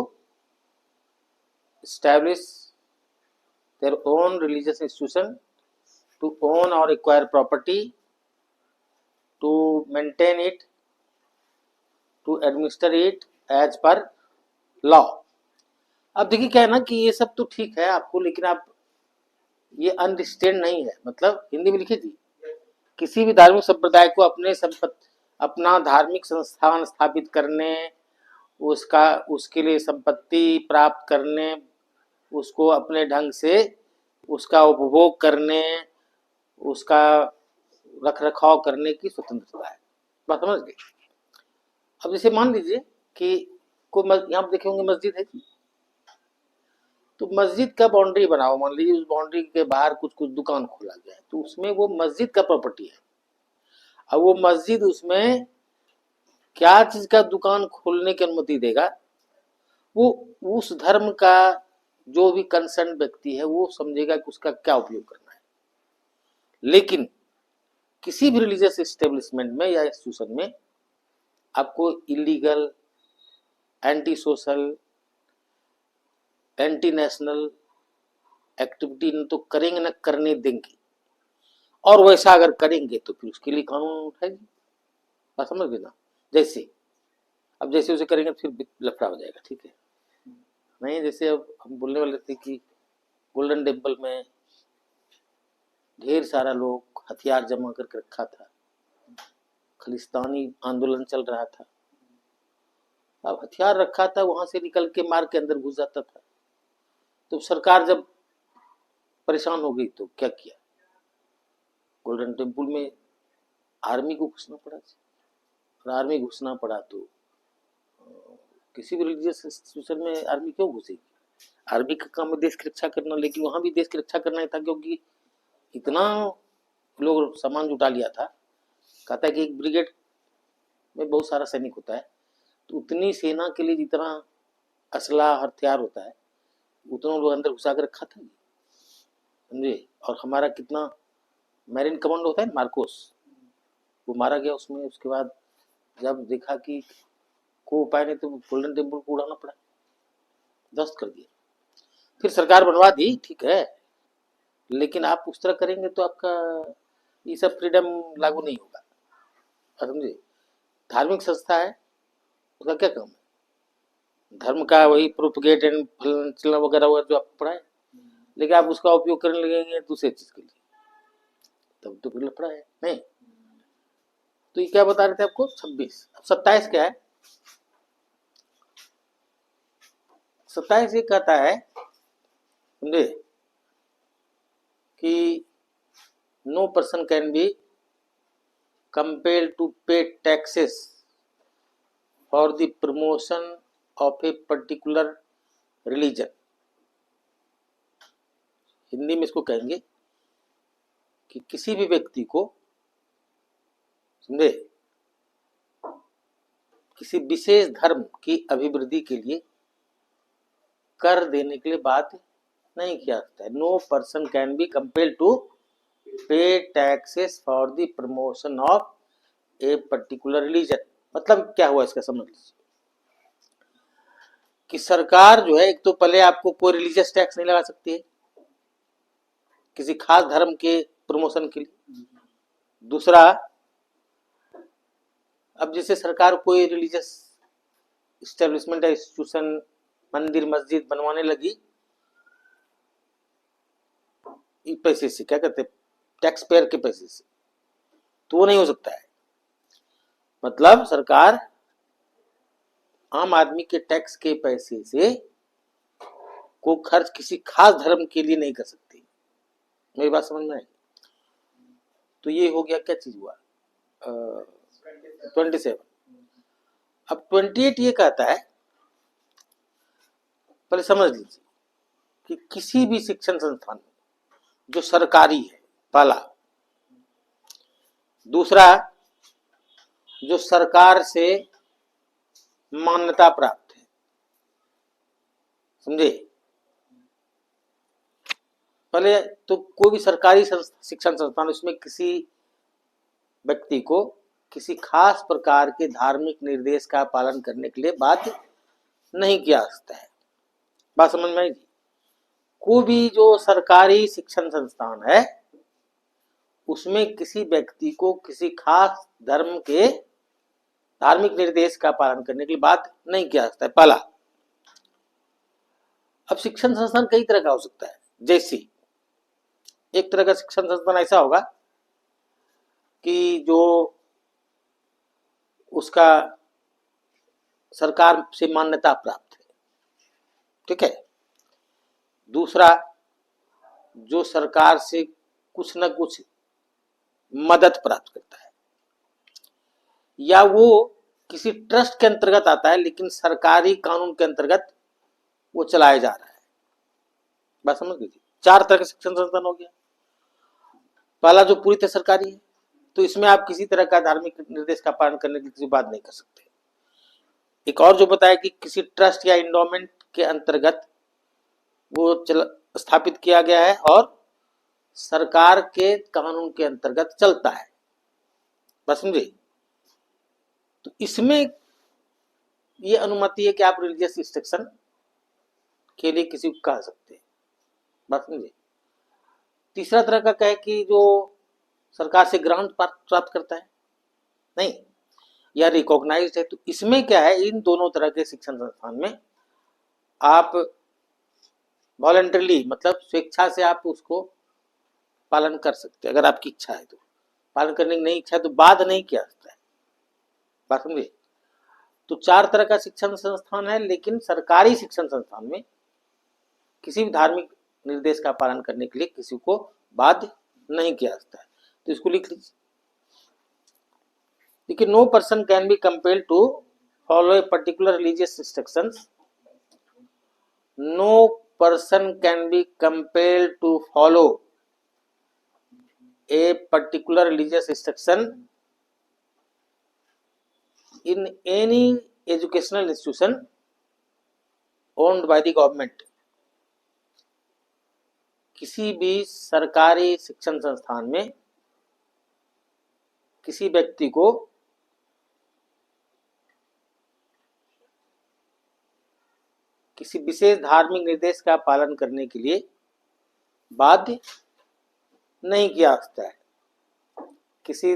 establish their own religious institution, to own or acquire property, to maintain it, to administer it as per law। अब देखिए क्या है ना कि ये सब तो ठीक है आपको, लेकिन आप ये अंडरस्टैंड नहीं है। मतलब हिंदी में लिखिए जी, किसी भी धार्मिक संप्रदाय को अपना धार्मिक संस्थान स्थापित करने, उसके लिए संपत्ति प्राप्त करने, उसको अपने ढंग से उसका उपभोग करने, उसका रख रखाव करने की स्वतंत्रता है। बात समझ गए? अब जैसे मान लीजिए कि कोई यहाँ देखे होंगे मस्जिद है, तो मस्जिद का बाउंड्री बनाओ, मान लीजिए उस बाउंड्री के बाहर कुछ कुछ दुकान खोला गया है, तो उसमें वो मस्जिद का प्रॉपर्टी है। अब वो मस्जिद उसमें क्या चीज का दुकान खोलने की अनुमति देगा, वो उस धर्म का जो भी कंसर्न व्यक्ति है वो समझेगा कि उसका क्या उपयोग करना है। लेकिन किसी भी रिलीजियस एस्टेब्लिशमेंट में या इंस्टीट्यूशन में आपको illegal, anti social, anti national activity न तो करेंगे न करने देंगे, और वैसा अगर करेंगे तो फिर उसके लिए कानून उठाएंगे। बात समझ गए ना? जैसे अब जैसे उसे करेंगे फिर लफड़ा हो जाएगा, ठीक है। नहीं, जैसे अब हम बोलने वाले थे कि गोल्डन टेम्पल में ढेर सारा लोग हथियार जमा करके रखा था, खालिस्तानी आंदोलन चल रहा था। अब हथियार रखा था, वहां से निकल के मार के अंदर घुस जाता था। तो सरकार जब परेशान हो गई तो क्या किया, गोल्डन टेम्पल में आर्मी को घुसना पड़ा। और आर्मी घुसना पड़ा तो किसी भी रिलीजियस इंस्टीट्यूशन में आर्मी क्यों घुसेगी? आर्मी का काम है देश की रक्षा करना, लेकिन वहां भी देश की रक्षा करना ही था, क्योंकि इतना लोग सामान जुटा लिया था। कहता है कि एक ब्रिगेड में बहुत सारा सैनिक होता है, तो उतनी सेना के लिए जितना असला हथियार होता है उतना लोग अंदर घुसा कर रखा था, समझे। और हमारा कितना मैरिन कमांडो होता है मार्कोस, वो मारा गया उसमें। उसके बाद जब देखा कि कोई उपाय नहीं तो गोल्डन टेम्पल को उड़ाना पड़ा, ध्वस्त कर दिया। फिर सरकार बनवा दी, ठीक है, लेकिन आप उस तरह करेंगे तो आपका ये सब फ्रीडम लागू नहीं होगा, समझे। धार्मिक संस्था है, उसका क्या काम है? धर्म का वही प्रोपगेट एंड चलना वगैरह जो आपको पढ़ा है, लेकिन आप उसका उपयोग करने लगेंगे दूसरे चीज के लिए, तब तो फिर लफड़ा है, नहीं। तो ये क्या बता रहे थे आपको, 26। अब 27 क्या है? 27 ये कहता है, समझे, कि no person can be compelled to pay taxes for the promotion of a particular religion। Hindi में इसको कहेंगे कि किसी भी व्यक्ति को, समझे, किसी विशेष धर्म की अभिवृद्धि के लिए कर देने के लिए बाध्य नहीं किया जाता है। No person can be compelled to pay taxes for the promotion of a particular religion. मतलब क्या हुआ इसका समझ लीजिए कि सरकार जो है, एक तो पहले आपको कोई रिलीजियस टैक्स नहीं लगा सकती है किसी खास धर्म के प्रमोशन के लिए। दूसरा, अब जैसे सरकार कोई रिलीजियस इस्टेब्लिशमेंट या इंस्टीट्यूशन, मंदिर मस्जिद बनवाने लगी, पैसे से, क्या कहते हैं, टैक्स पेयर के पैसे से, तो वो नहीं हो सकता है। मतलब सरकार आम आदमी के टैक्स के पैसे से को खर्च किसी खास धर्म के लिए नहीं कर सकती। मेरी बात समझ में आई? तो ये हो गया, क्या चीज हुआ, 27। अब 28 ये कहता है, पहले समझ लीजिए कि किसी भी शिक्षण संस्थान में जो सरकारी है, पहला। दूसरा, जो सरकार से मान्यता प्राप्त है, समझे। पहले तो कोई भी सरकारी शिक्षण संस्थान, उसमें किसी व्यक्ति को किसी खास प्रकार के धार्मिक निर्देश का पालन करने के लिए बाध्य नहीं किया जाता है। बात समझ में आएगी? कोई भी जो सरकारी शिक्षण संस्थान है उसमें किसी व्यक्ति को किसी खास धर्म के धार्मिक निर्देश का पालन करने के लिए बाध्य नहीं किया जाता है, पहला। अब शिक्षण संस्थान कई तरह का हो सकता है। जैसे एक तरह का शिक्षण संस्थान ऐसा होगा कि जो उसका सरकार से मान्यता प्राप्त है, ठीक है। दूसरा, जो सरकार से कुछ न कुछ मदद प्राप्त करता है, या वो किसी ट्रस्ट के अंतर्गत आता है लेकिन सरकारी कानून के अंतर्गत वो चलाया जा रहा है। बात समझ लीजिए, 4 तरह के शिक्षण संस्थान हो गया। पहला जो पूरी तरह सरकारी है, तो इसमें आप किसी तरह का धार्मिक निर्देश का पालन करने की किसी बात नहीं कर सकते। एक और जो बताया कि किसी ट्रस्ट या इंडोमेंट के अंतर्गत वो स्थापित किया गया है और सरकार के कानून के अंतर्गत चलता है, बस समझे। तो इसमें ये अनुमति है कि आप रिलीजियस इंस्ट्रक्शन के लिए किसी को कह सकते हैं, बात समझे। तीसरा तरह का क्या है कि जो सरकार से ग्रांट प्राप्त करता है, नहीं, या रिकॉग्नाइज्ड है। तो इसमें क्या है, इन दोनों तरह के शिक्षण संस्थान में आप वॉलंटरली मतलब स्वेच्छा से आप उसको पालन कर सकते हैं, अगर आपकी इच्छा है तो। पालन करने की नहीं इच्छा है तो बाध्य नहीं किया जाता है। बात समझे? तो 4 तरह का शिक्षण संस्थान है, लेकिन सरकारी शिक्षण संस्थान में किसी भी धार्मिक निर्देश का पालन करने के लिए किसी को बाध्य नहीं किया जाता है। तो इसको लिख लीजिए। देखिए, no person can be compelled to follow a particular religious instructions. No person can be compelled to follow a particular religious instruction in any educational institution owned by the government। किसी भी सरकारी शिक्षण संस्थान में किसी व्यक्ति को किसी विशेष धार्मिक निर्देश का पालन करने के लिए बाध्य नहीं किया जाता है। किसी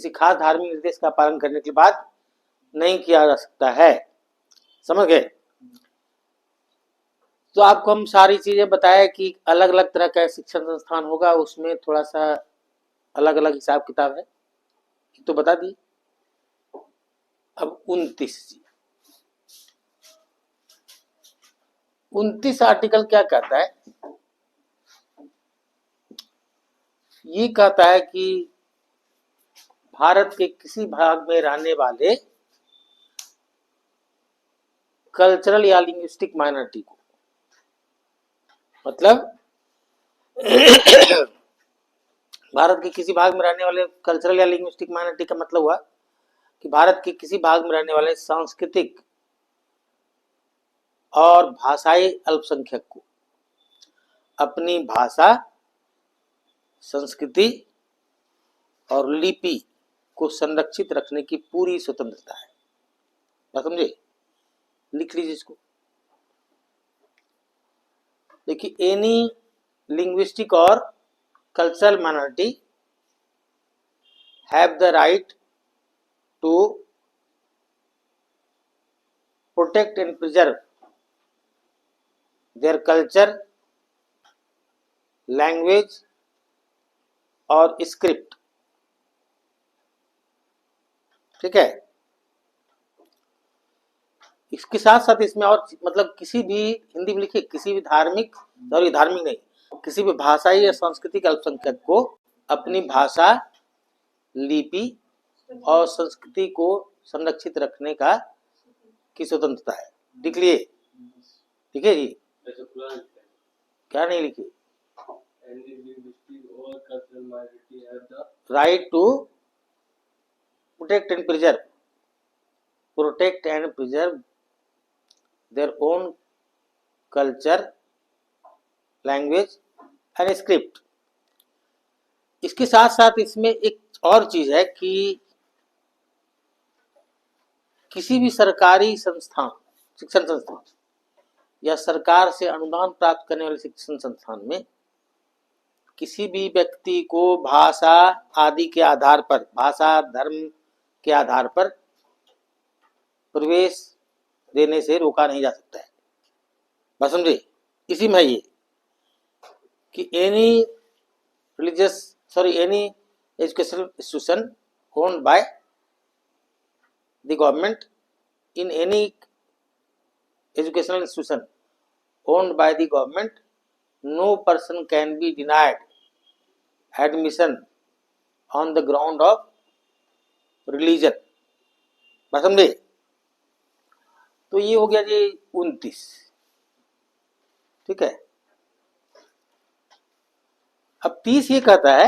खास धार्मिक निर्देश का पालन करने के बाद नहीं किया जा सकता है। समझ गए? तो आपको हम सारी चीजें बताया कि अलग अलग तरह का शिक्षण संस्थान होगा, उसमें थोड़ा सा अलग अलग हिसाब किताब है तो बता दी। अब 29 आर्टिकल क्या कहता है? ये कहता है कि भारत के किसी भाग में रहने वाले कल्चरल या लिंग्विस्टिक माइनॉरिटी को, मतलब भारत के किसी भाग में रहने वाले कल्चरल या लिंग्विस्टिक माइनॉरिटी का मतलब हुआ कि भारत के किसी भाग में रहने वाले सांस्कृतिक और भाषाई अल्पसंख्यक को अपनी भाषा, संस्कृति और लिपि को संरक्षित रखने की पूरी स्वतंत्रता है। बात समझे? लिख लीजिए इसको। देखिए, एनी लिंग्विस्टिक और cultural minority have the right to protect and preserve their culture, language और स्क्रिप्ट। ठीक है? इसके साथ साथ इसमें और मतलब किसी भी, हिंदी में लिखिए, किसी भी धार्मिक नहीं, किसी भी भाषाई या सांस्कृतिक अल्पसंख्यक को अपनी भाषा, लिपि और संस्कृति को संरक्षित रखने का की स्वतंत्रता है। लिख लिए? ठीक है जी? क्या नहीं लिखिए? Right to protect and preserve their own culture, language and script। इसके साथ साथ इसमें एक और चीज है कि किसी भी सरकारी संस्थान, शिक्षण संस्थान या सरकार से अनुदान प्राप्त करने वाले शिक्षण संस्थान में किसी भी व्यक्ति को भाषा आदि के आधार पर, भाषा धर्म के आधार पर प्रवेश देने से रोका नहीं जा सकता है। बात समझे? इसी में ये कि any educational institution owned by the government, in any educational institution owned by the government, no person can be denied admission on the ground of religion. बात समझे? तो ये हो गया जी 29। ठीक है? अब 30 ये कहता है,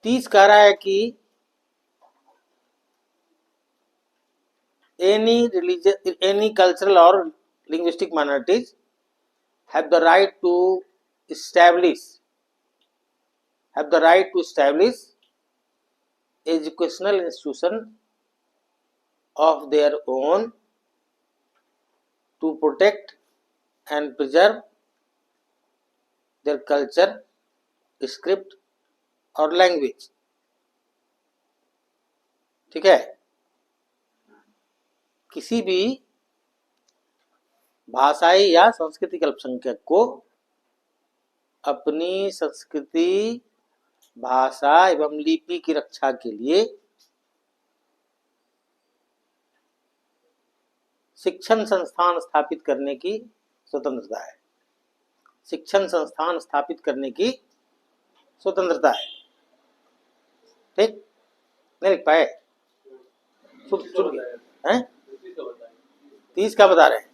30 कह रहा है कि any cultural or linguistic minorities have the right to establish educational institution of their own to protect and preserve their culture, script और language। ठीक है? किसी भी भाषाई या सांस्कृतिक अल्पसंख्यक को अपनी संस्कृति, भाषा एवं लिपि की रक्षा के लिए शिक्षण संस्थान स्थापित करने की स्वतंत्रता है। शिक्षण संस्थान स्थापित करने की स्वतंत्रता है। ठीक, नहीं लिख पाए? छूट गया है। 30 का बता रहे हैं,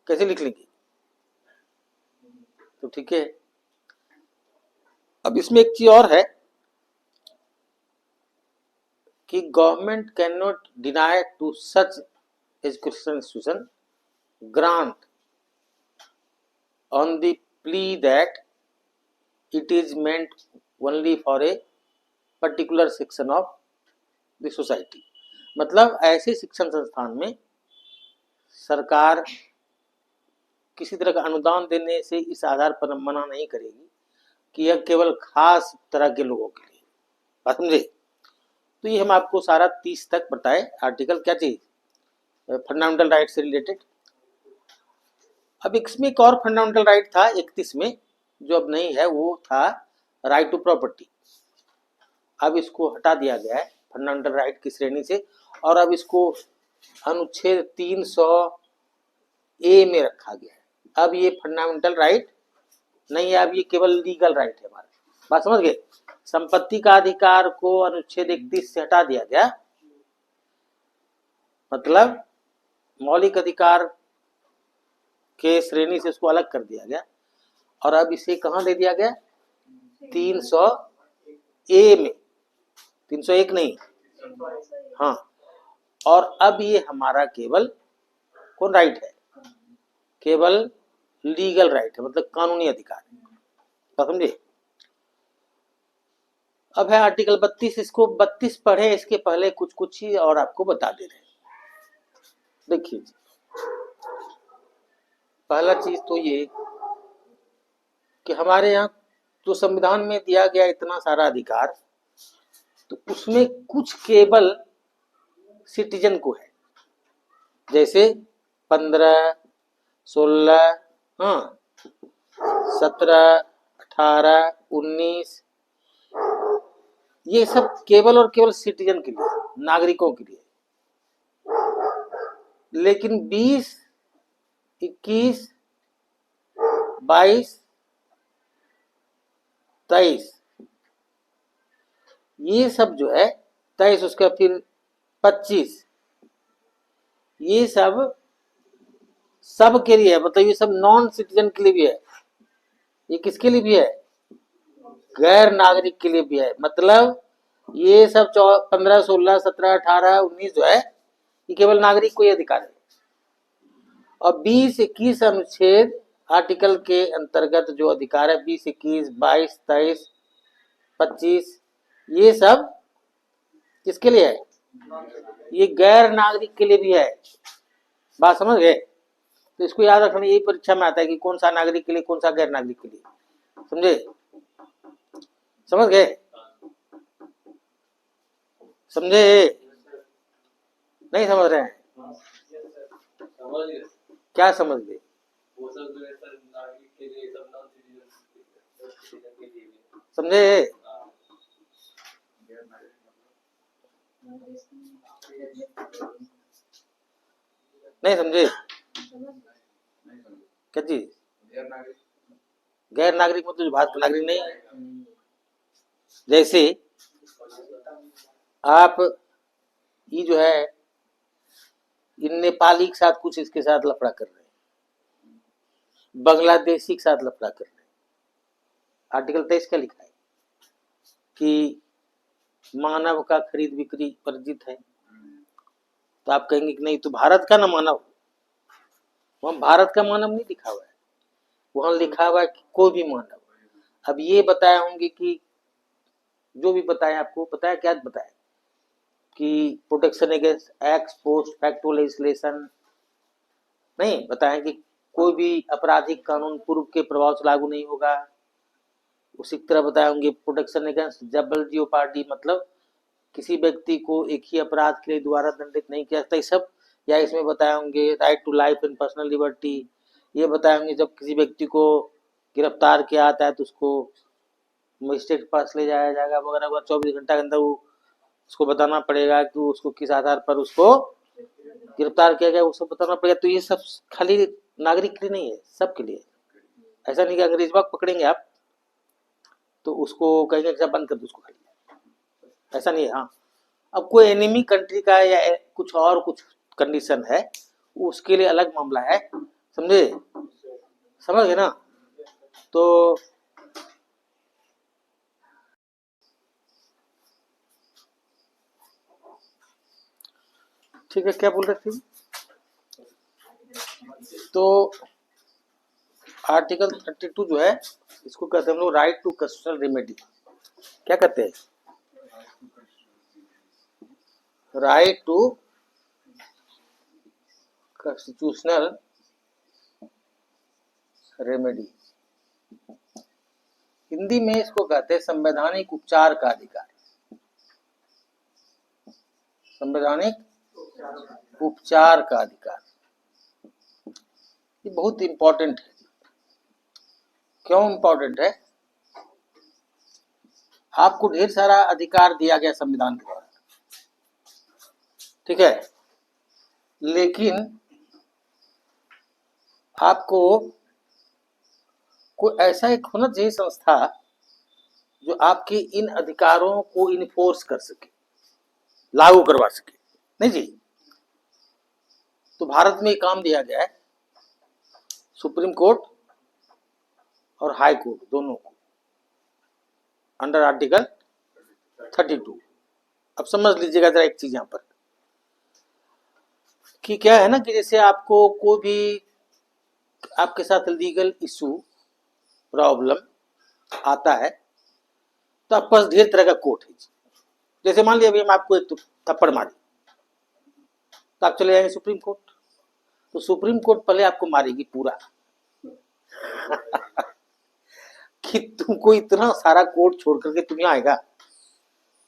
कैसे लिख लेंगे? तो ठीक है। अब इसमें एक चीज और है कि government can not deny to such education institution grant on the plea that it is meant only for a particular section of the society। मतलब ऐसे शिक्षण संस्थान में सरकार किसी तरह का अनुदान देने से इस आधार पर मना नहीं करेगी कि यह केवल खास तरह के लोगों के लिए। बात समझे? तो ये हम आपको सारा 30 तक बताए आर्टिकल, क्या चीज, फंडामेंटल राइट से रिलेटेड। अब इसमें एक और फंडामेंटल राइट था 31 में, जो अब नहीं है, वो था राइट टू प्रॉपर्टी। अब इसको हटा दिया गया है फंडामेंटल राइट की श्रेणी से, और अब इसको अनुच्छेद 300A में रखा गया है। अब ये फंडामेंटल राइट नहीं है, अब ये केवल लीगल राइट है हमारा। बात समझ गए? संपत्ति का अधिकार को अनुच्छेद 31 से हटा दिया गया, मतलब मौलिक अधिकार के श्रेणी से इसको अलग कर दिया गया, और अब इसे कहां दे दिया गया? 300A में, 301 नहीं, हाँ। और अब ये हमारा केवल कौन राइट है? केवल लीगल राइट है, मतलब कानूनी अधिकार है। समझे? अब है आर्टिकल 32, इसको 32 पढ़े, इसके पहले कुछ कुछ ही और आपको बता दे रहे हैं। देखिए, पहला चीज तो ये कि हमारे यहाँ तो संविधान में दिया गया इतना सारा अधिकार, तो उसमें कुछ केवल सिटीजन को है, जैसे 15, 16, 17, 18, 19, ये सब केवल और केवल सिटीजन के लिए, नागरिकों के लिए। लेकिन 20, 21, 22, 23, ये सब जो है 23, उसका फिर 25, ये सब के लिए है, मतलब ये सब नॉन सिटीजन के लिए भी है। ये किसके लिए भी है? गैर नागरिक के लिए भी है। मतलब ये सब 15, 16, 17, 18, 19 जो है, ये केवल नागरिक को ये अधिकार है। और 20, 21 अनुच्छेद आर्टिकल के अंतर्गत जो अधिकार है, 20, 21, 22, 23, 25, ये सब किसके लिए है? ये गैर नागरिक के लिए भी है। बात समझ गए? तो इसको याद रखना, यही परीक्षा में आता है कि कौन सा नागरिक के लिए, कौन सा गैर नागरिक के लिए। समझे? समझ गए? समझे? नहीं समझ रहे हैं? क्या समझ गए? समझे? नहीं समझे? क्या चीज? गैर नागरिक मतलब भारत का नागरिक नहीं। जैसे आप ये जो है, इन नेपाली के साथ कुछ इसके साथ लफड़ा कर रहे हैं, बांग्लादेशी के साथ लफड़ा कर रहे हैं। आर्टिकल 23 क्या लिखा है कि मानव का खरीद बिक्री वर्जित है। तो आप कहेंगे कि नहीं, तो भारत का ना मानव, वहां भारत का मानव नहीं लिखा हुआ है, वहां लिखा हुआ है कि कोई भी मानव। अब ये बताए होंगे कि जो भी बताया, आपको बताया, क्या बताया कि protection against x post facto legislation नहीं बताया कि कोई भी आपराधिक कानून पूर्व के प्रभाव से लागू नहीं होगा। उसी तरह बताए होंगे प्रोटेक्शन अगेंस्ट जबरदस्ती पार्टी, मतलब किसी व्यक्ति को एक ही अपराध के लिए दोबारा दंडित नहीं किया जाता, ये सब या इसमें बताए होंगे right to life and personal liberty, ये बताए होंगे जब किसी व्यक्ति को गिरफ्तार किया जाता है तो उसको मजिस्ट्रेट के पास ले जाया जाएगा वगैरह वगैरह, 24 घंटा के अंदर वो उसको बताना पड़ेगा कि उसको किस आधार पर उसको गिरफ्तार किया गया, वो सब बताना पड़ेगा। तो ये सब खाली नागरिक के लिए नहीं है, सबके लिए। ऐसा नहीं कि अंग्रेज बाग पकड़ेंगे आप तो उसको कहेंगे कि बंद कर दो उसको, खाली ऐसा नहीं है। हाँ, अब कोई एनिमी कंट्री का या कुछ और कुछ कंडीशन है उसके लिए अलग मामला है, समझे, समझ गए ना। तो ठीक है, क्या बोल रहे थे। तो आर्टिकल 32 जो है इसको कहते हैं हम लोग राइट टू कस्टोडियल रेमेडी। क्या कहते हैं, right to constitutional remedy. Hindi में इसको कहते हैं संवैधानिक उपचार का अधिकार। संवैधानिक उपचार का अधिकार ये बहुत इंपॉर्टेंट है। क्यों इंपॉर्टेंट है, आपको ढेर सारा अधिकार दिया गया संविधान के द्वारा, ठीक है, लेकिन आपको कोई ऐसा एक होना चाहिए संस्था जो आपके इन अधिकारों को इन्फोर्स कर सके, लागू करवा सके, नहीं जी। तो भारत में काम दिया गया है सुप्रीम कोर्ट और हाई कोर्ट दोनों को अंडर आर्टिकल 32। अब समझ लीजिएगा जरा एक चीज यहां पर कि क्या है ना कि जैसे आपको कोई भी आपके साथ लीगल इशू प्रॉब्लम आता है तो आपके पास ढेर तरह का कोर्ट है। जैसे मान लिया अभी हम आपको एक थप्पड़ मारी तो आप चले जाएंगे सुप्रीम कोर्ट, तो सुप्रीम कोर्ट पहले आपको मारेगी पूरा कि तुमको इतना सारा कोर्ट छोड़ करके तुम यहाँ आएगा।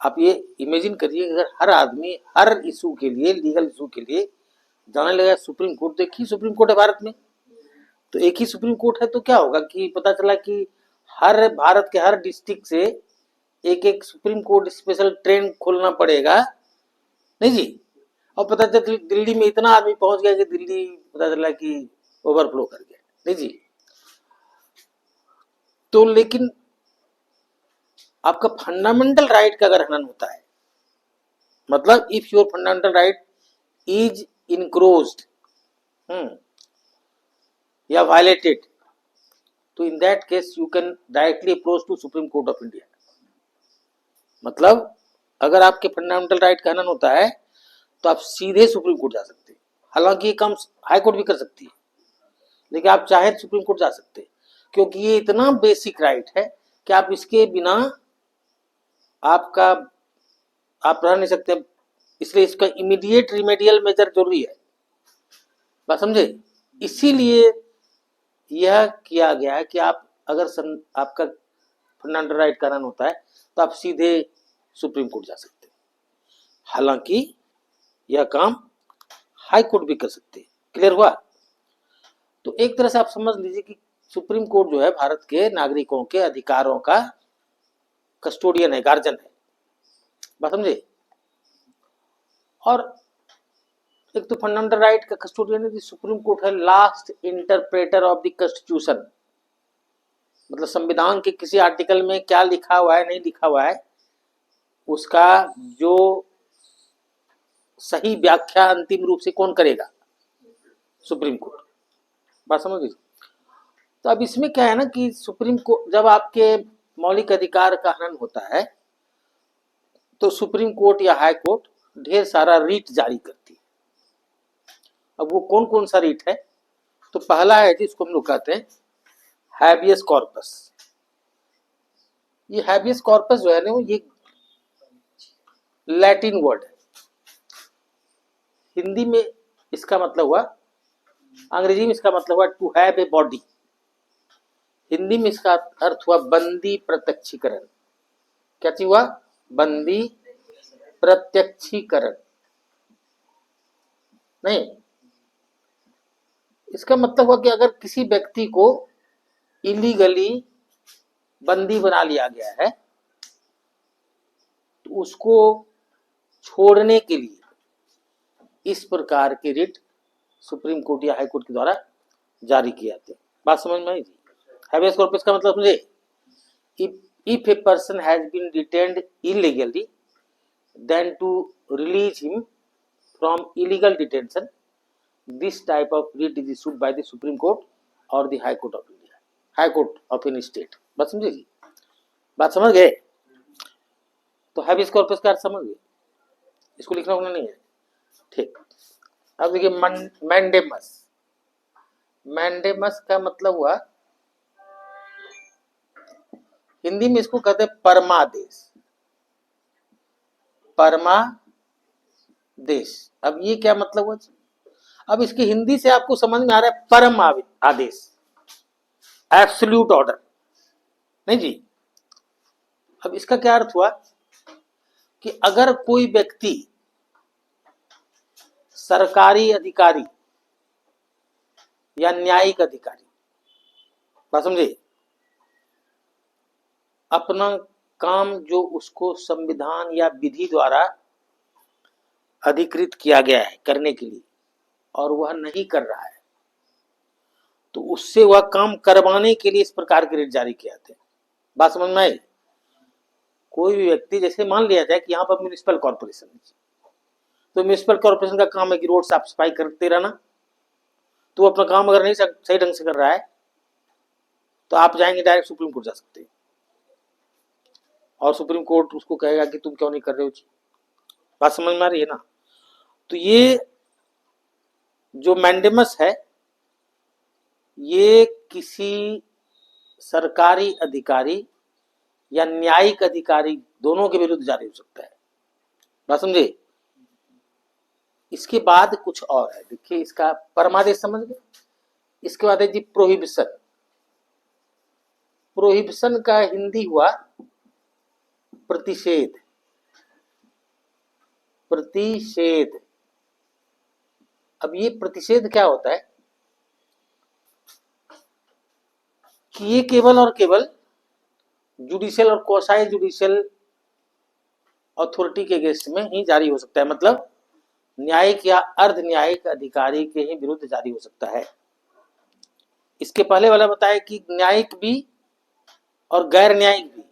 आप ये इमेजिन करिए अगर हर आदमी हर इशू के लिए, लीगल इशू के लिए जाने लगा सुप्रीम कोर्ट, तो एक ही सुप्रीम कोर्ट है भारत में, तो एक ही सुप्रीम कोर्ट है तो क्या होगा कि पता चला कि हर भारत के हर डिस्ट्रिक्ट से एक एक सुप्रीम कोर्ट स्पेशल ट्रेन खोलना पड़ेगा, नहीं जी। और पता चला दिल्ली में इतना आदमी पहुंच गया कि दिल्ली पता चला कि ओवरफ्लो कर गया, नहीं जी। तो लेकिन आपका फंडामेंटल राइट का अगर हनन होता है, मतलब if your fundamental right is encroached या वायलेटेड, तो in that case you can directly approach to Supreme Court of India. मतलब अगर आपके फंडामेंटल राइट का हनन होता है तो आप सीधे सुप्रीम कोर्ट जा सकते हैं। हालांकि ये काम हाई कोर्ट भी कर सकती है, लेकिन आप चाहे तो सुप्रीम कोर्ट जा सकते हैं, क्योंकि ये इतना बेसिक राइट है कि आप इसके बिना आप रह नहीं सकते, इसलिए इसका इमीडिएट रिमेडियल मेजर जरूरी है, बात समझे। इसीलिए यह किया गया है कि आप अगर आपका फंडामेंटल राइट का हनन होता है तो आप सीधे सुप्रीम कोर्ट जा सकते हैं। हालांकि यह काम हाई कोर्ट भी कर सकते हैं। क्लियर हुआ। तो एक तरह से आप समझ लीजिए कि सुप्रीम कोर्ट जो है भारत के नागरिकों के अधिकारों का कस्टोडियन है, गार्जियन है, बात समझे। और एक तो फंडामेंटल राइट का कस्टोडियन है, सुप्रीम कोर्ट है last interpreter of the constitution. मतलब संविधान के किसी आर्टिकल में क्या लिखा हुआ है नहीं लिखा हुआ है उसका जो सही व्याख्या अंतिम रूप से कौन करेगा, सुप्रीम कोर्ट, बात समझ लीजिए। तो अब इसमें क्या है ना कि सुप्रीम कोर्ट जब आपके मौलिक अधिकार का हनन होता है तो सुप्रीम कोर्ट या हाई कोर्ट ढेर सारा रीट जारी करती है। अब वो कौन कौन सा रीट है, तो पहला है जिसको हम लोग कहते हैं हैबियस कॉर्पस। ये हैबियस कॉर्पस जो है ना ये लैटिन वर्ड है, हिंदी में इसका मतलब हुआ, अंग्रेजी में इसका मतलब हुआ to have a body, Hindi में इसका अर्थ हुआ बंदी प्रत्यक्षीकरण। क्या चीज हुआ, बंदी प्रत्यक्षीकरण नहीं। इसका मतलब हुआ कि अगर किसी व्यक्ति को इलीगली बंदी बना लिया गया है तो उसको छोड़ने के लिए इस प्रकार के रिट सुप्रीम कोर्ट या हाई कोर्ट के द्वारा जारी किए जाते हैं। बात समझ में आई जी? हैबेस कॉर्पस का मतलब समझे? if a person has been detained illegally, then to release him from illegal detention, this type of writ is issued by the Supreme Court or the High Court of India, High Court of any state। बात समझे जी? बात समझ गए? तो हैबेस corpus का अर्थ समझ गए? इसको लिखना होना नहीं है, ठीक। अब देखिए मैंडेमस। मैंडेमस का मतलब हुआ, हिंदी में इसको कहते हैं परमादेश। परमादेश, अब ये क्या मतलब हुआ? अब इसकी हिंदी से आपको समझ में आ रहा है परम आदेश, एब्सोल्यूट ऑर्डर, नहीं जी? अब इसका क्या अर्थ हुआ कि अगर कोई व्यक्ति सरकारी अधिकारी या न्यायिक अधिकारी, बात समझे, अपना काम जो उसको संविधान या विधि द्वारा अधिकृत किया गया है करने के लिए और वह नहीं कर रहा है, तो उससे वह काम करवाने के लिए इस प्रकार के रिट जारी किए जाते हैं। बात समझ में आई? कोई भी व्यक्ति, जैसे मान लिया जाए कि यहाँ पर म्यूनिसिपल कॉर्पोरेशन है, तो म्यूनिसिपल कॉर्पोरेशन का काम है कि रोड साफ सफाई करते रहना। तो अपना काम अगर नहीं सही ढंग से कर रहा है तो आप जाएंगे डायरेक्ट सुप्रीम कोर्ट जा सकते हैं, और सुप्रीम कोर्ट उसको कहेगा कि तुम क्यों नहीं कर रहे हो। बात समझ में आ रही है ना? तो ये जो मैंडेमस है ये किसी सरकारी अधिकारी या न्यायिक अधिकारी दोनों के विरुद्ध जारी हो सकता है। बात समझे? इसके बाद कुछ और है, देखिए इसका परमादेश समझ गए। इसके बाद है जी प्रोहिबिशन। प्रोहिबिशन का हिंदी हुआ प्रतिषेध। प्रतिषेध, अब ये प्रतिषेध क्या होता है कि ये केवल और केवल जुडिशियल और क्वासी जुडिशियल अथॉरिटी के अगेंस्ट में ही जारी हो सकता है, मतलब न्यायिक या अर्ध न्यायिक अधिकारी के ही विरुद्ध जारी हो सकता है। इसके पहले वाला बताया कि न्यायिक भी और गैर न्यायिक भी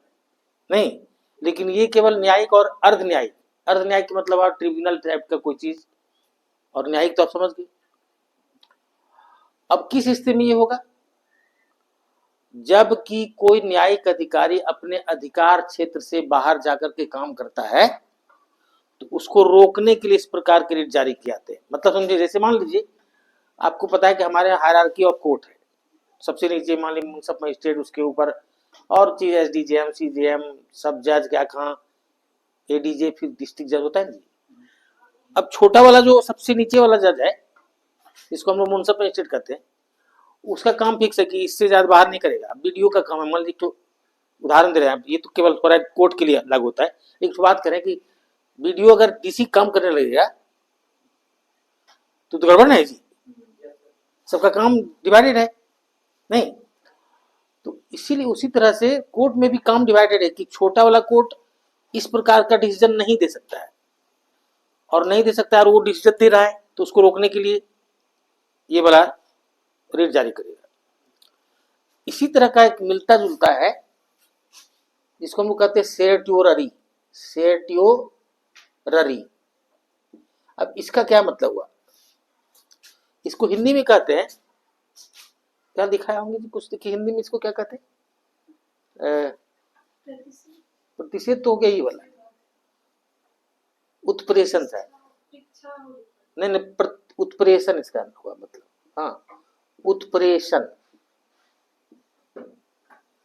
नहीं, लेकिन ये केवल न्यायिक और अर्ध न्यायिक। अर्ध न्यायिक मतलब आप ट्रिब्यूनल टाइप का कोई चीज, और न्यायिक तो आप समझ गए। अब किस स्थिति में ये होगा? जब कि कोई न्यायिक अधिकारी अपने अधिकार क्षेत्र से बाहर जाकर के काम करता है तो उसको रोकने के लिए इस प्रकार के रिट जारी किए जाते हैं। मतलब समझिए, जैसे मान लीजिए आपको पता है कि हमारे हायरार्की ऑफ कोर्ट है, सबसे नीचे मान लीजिए सब मजिस्ट्रेट, उसके ऊपर और चीज एसडीजेएम, सीजेएम, सब जज, क्या कहाँ एडीजे, फिर डिस्ट्रिक्ट जज होता है जी। अब छोटा वाला जो सबसे नीचे वाला जज है, इसको हम लोग मुंसफ मजिस्ट्रेट कहते हैं, उसका काम फिक्स है कि इससे ज्यादा बाहर नहीं करेगा। बीडीओ का काम है, मान लीजिए तो उदाहरण दे रहे हैं, ये तो केवल कोर्ट के लिए लागू होता है। एक बात करें कि बीडीओ अगर डीसी काम करने लगेगा तो गड़बड़ नहीं जी, सबका काम डिवाइडेड है नहीं। तो इसीलिए उसी तरह से कोर्ट में भी काम डिवाइडेड है कि छोटा वाला कोर्ट इस प्रकार का डिसीजन नहीं दे सकता है, और नहीं दे सकता है, और वो डिसीजन दे रहा है तो उसको रोकने के लिए ये वाला रिट जारी करेगा। इसी तरह का एक मिलता जुलता है जिसको हम लोग कहते हैं सेर्ट्योररी। सेर्ट्योररी, अब इसका क्या मतलब हुआ? इसको हिंदी में कहते हैं, क्या दिखाया होंगे जी कुछ, देखिए हिंदी में इसको क्या कहते हैं? प्रतिषेध तो हो गया ही वाला, उत्प्रेषण है, नहीं नहीं, उत्प्रेषण इसका हुआ मतलब, हाँ उत्प्रेषण।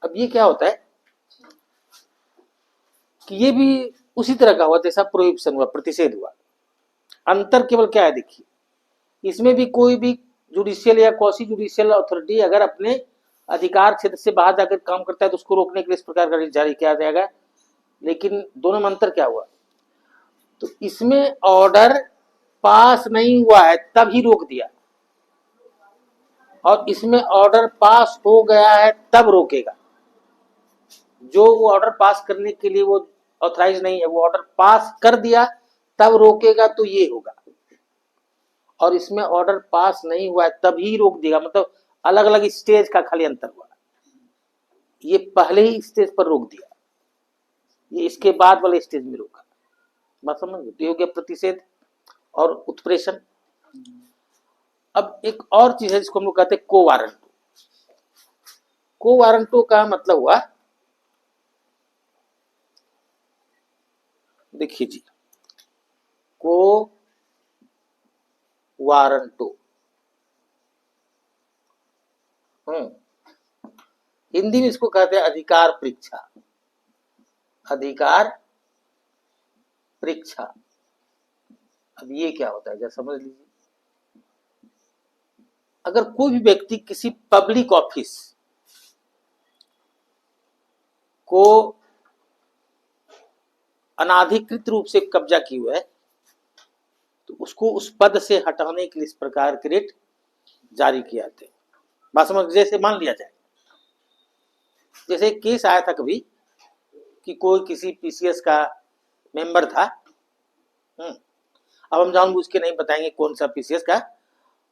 अब ये क्या होता है कि ये भी उसी तरह का हुआ जैसा प्रोहिबिशन हुआ, प्रतिषेध हुआ। अंतर केवल क्या है देखिए, इसमें भी कोई भी जुडिशियल या क्वासी जुडिशियल अथॉरिटी अगर अपने अधिकार क्षेत्र से बाहर जाकर काम करता है तो उसको रोकने के लिए इस प्रकार का रिट जारी किया जाएगा। लेकिन दोनों में अंतर क्या हुआ? तो इसमें ऑर्डर पास नहीं हुआ है तब ही रोक दिया, और इसमें ऑर्डर पास हो गया है तब रोकेगा। जो वो ऑर्डर पास करने के लिए वो ऑथराइज नहीं है, वो ऑर्डर पास कर दिया तब रोकेगा, तो ये होगा। और इसमें ऑर्डर पास नहीं हुआ है तभी रोक देगा, मतलब अलग अलग स्टेज का खाली अंतर हुआ। ये पहले ही स्टेज पर रोक दिया, ये इसके बाद वाले स्टेज में रोका। बात समझ गए? हो गया प्रतिषेध और उत्प्रेषण। अब एक और चीज है जिसको हम लोग कहते हैं को वारंटो। को वारंटो का मतलब हुआ, देखिए जी, को वारंटो हिंदी में इसको कहते हैं अधिकार परीक्षा। अधिकार परीक्षा। अब ये क्या होता है जरा समझ लीजिए। अगर कोई भी व्यक्ति किसी पब्लिक ऑफिस को अनाधिकृत रूप से कब्जा किए हुआ है, तो उसको उस पद से हटाने के लिए इस प्रकार के रिट जारी किए जाते हैं। बात समझ? जैसे मान लिया जाए, जैसे एक केस आया था कभी कि कोई किसी पीसीएस का मेंबर था। अब हम जानबूझ के नहीं बताएंगे कौन सा पीसीएस का।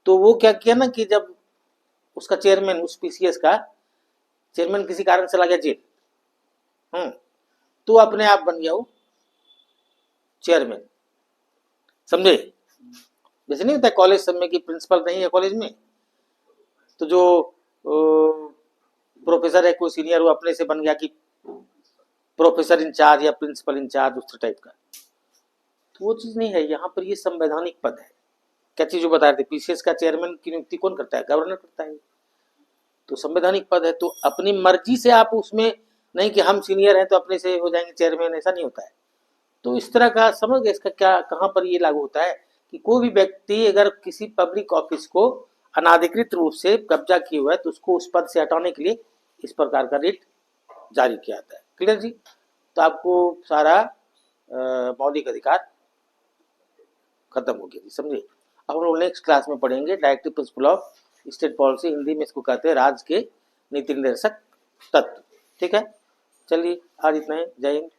तो वो क्या किया ना कि जब उसका चेयरमैन, उस पीसीएस का चेयरमैन किसी कारण चला गया जेल, तो अपने आप बन गया वो चेयरमैन। समझे? जैसे नहीं होता कॉलेज सब में कि प्रिंसिपल नहीं है कॉलेज में, तो जो प्रोफेसर है कोई सीनियर, वो अपने से बन गया कि प्रोफेसर इंचार्ज या प्रिंसिपल इंचार्ज, उस टाइप का। तो वो चीज नहीं है यहाँ पर। ये संवैधानिक पद है। क्या चीज जो बता रहे थे, पीसीएस का चेयरमैन की नियुक्ति कौन करता है? गवर्नर करता है। तो संवैधानिक पद है, तो अपनी मर्जी से आप उसमें नहीं कि हम सीनियर हैं तो अपने से हो जाएंगे चेयरमैन, ऐसा नहीं होता है। तो इस तरह का समझ गए इसका क्या, कहाँ पर ये लागू होता है कि कोई भी व्यक्ति अगर किसी पब्लिक ऑफिस को अनाधिकृत रूप से कब्जा किए हुआ है तो उसको उस पद से हटाने के लिए इस प्रकार का रिट जारी किया जाता है। क्लियर जी? तो आपको सारा मौलिक अधिकार खत्म हो गया जी। समझे? अब हम लोग नेक्स्ट क्लास में पढ़ेंगे directive principle of state policy. Hindi में इसको कहते हैं राज्य के नीति निर्देशक तत्व। ठीक है, चलिए आज इतना ही। जय हिंद।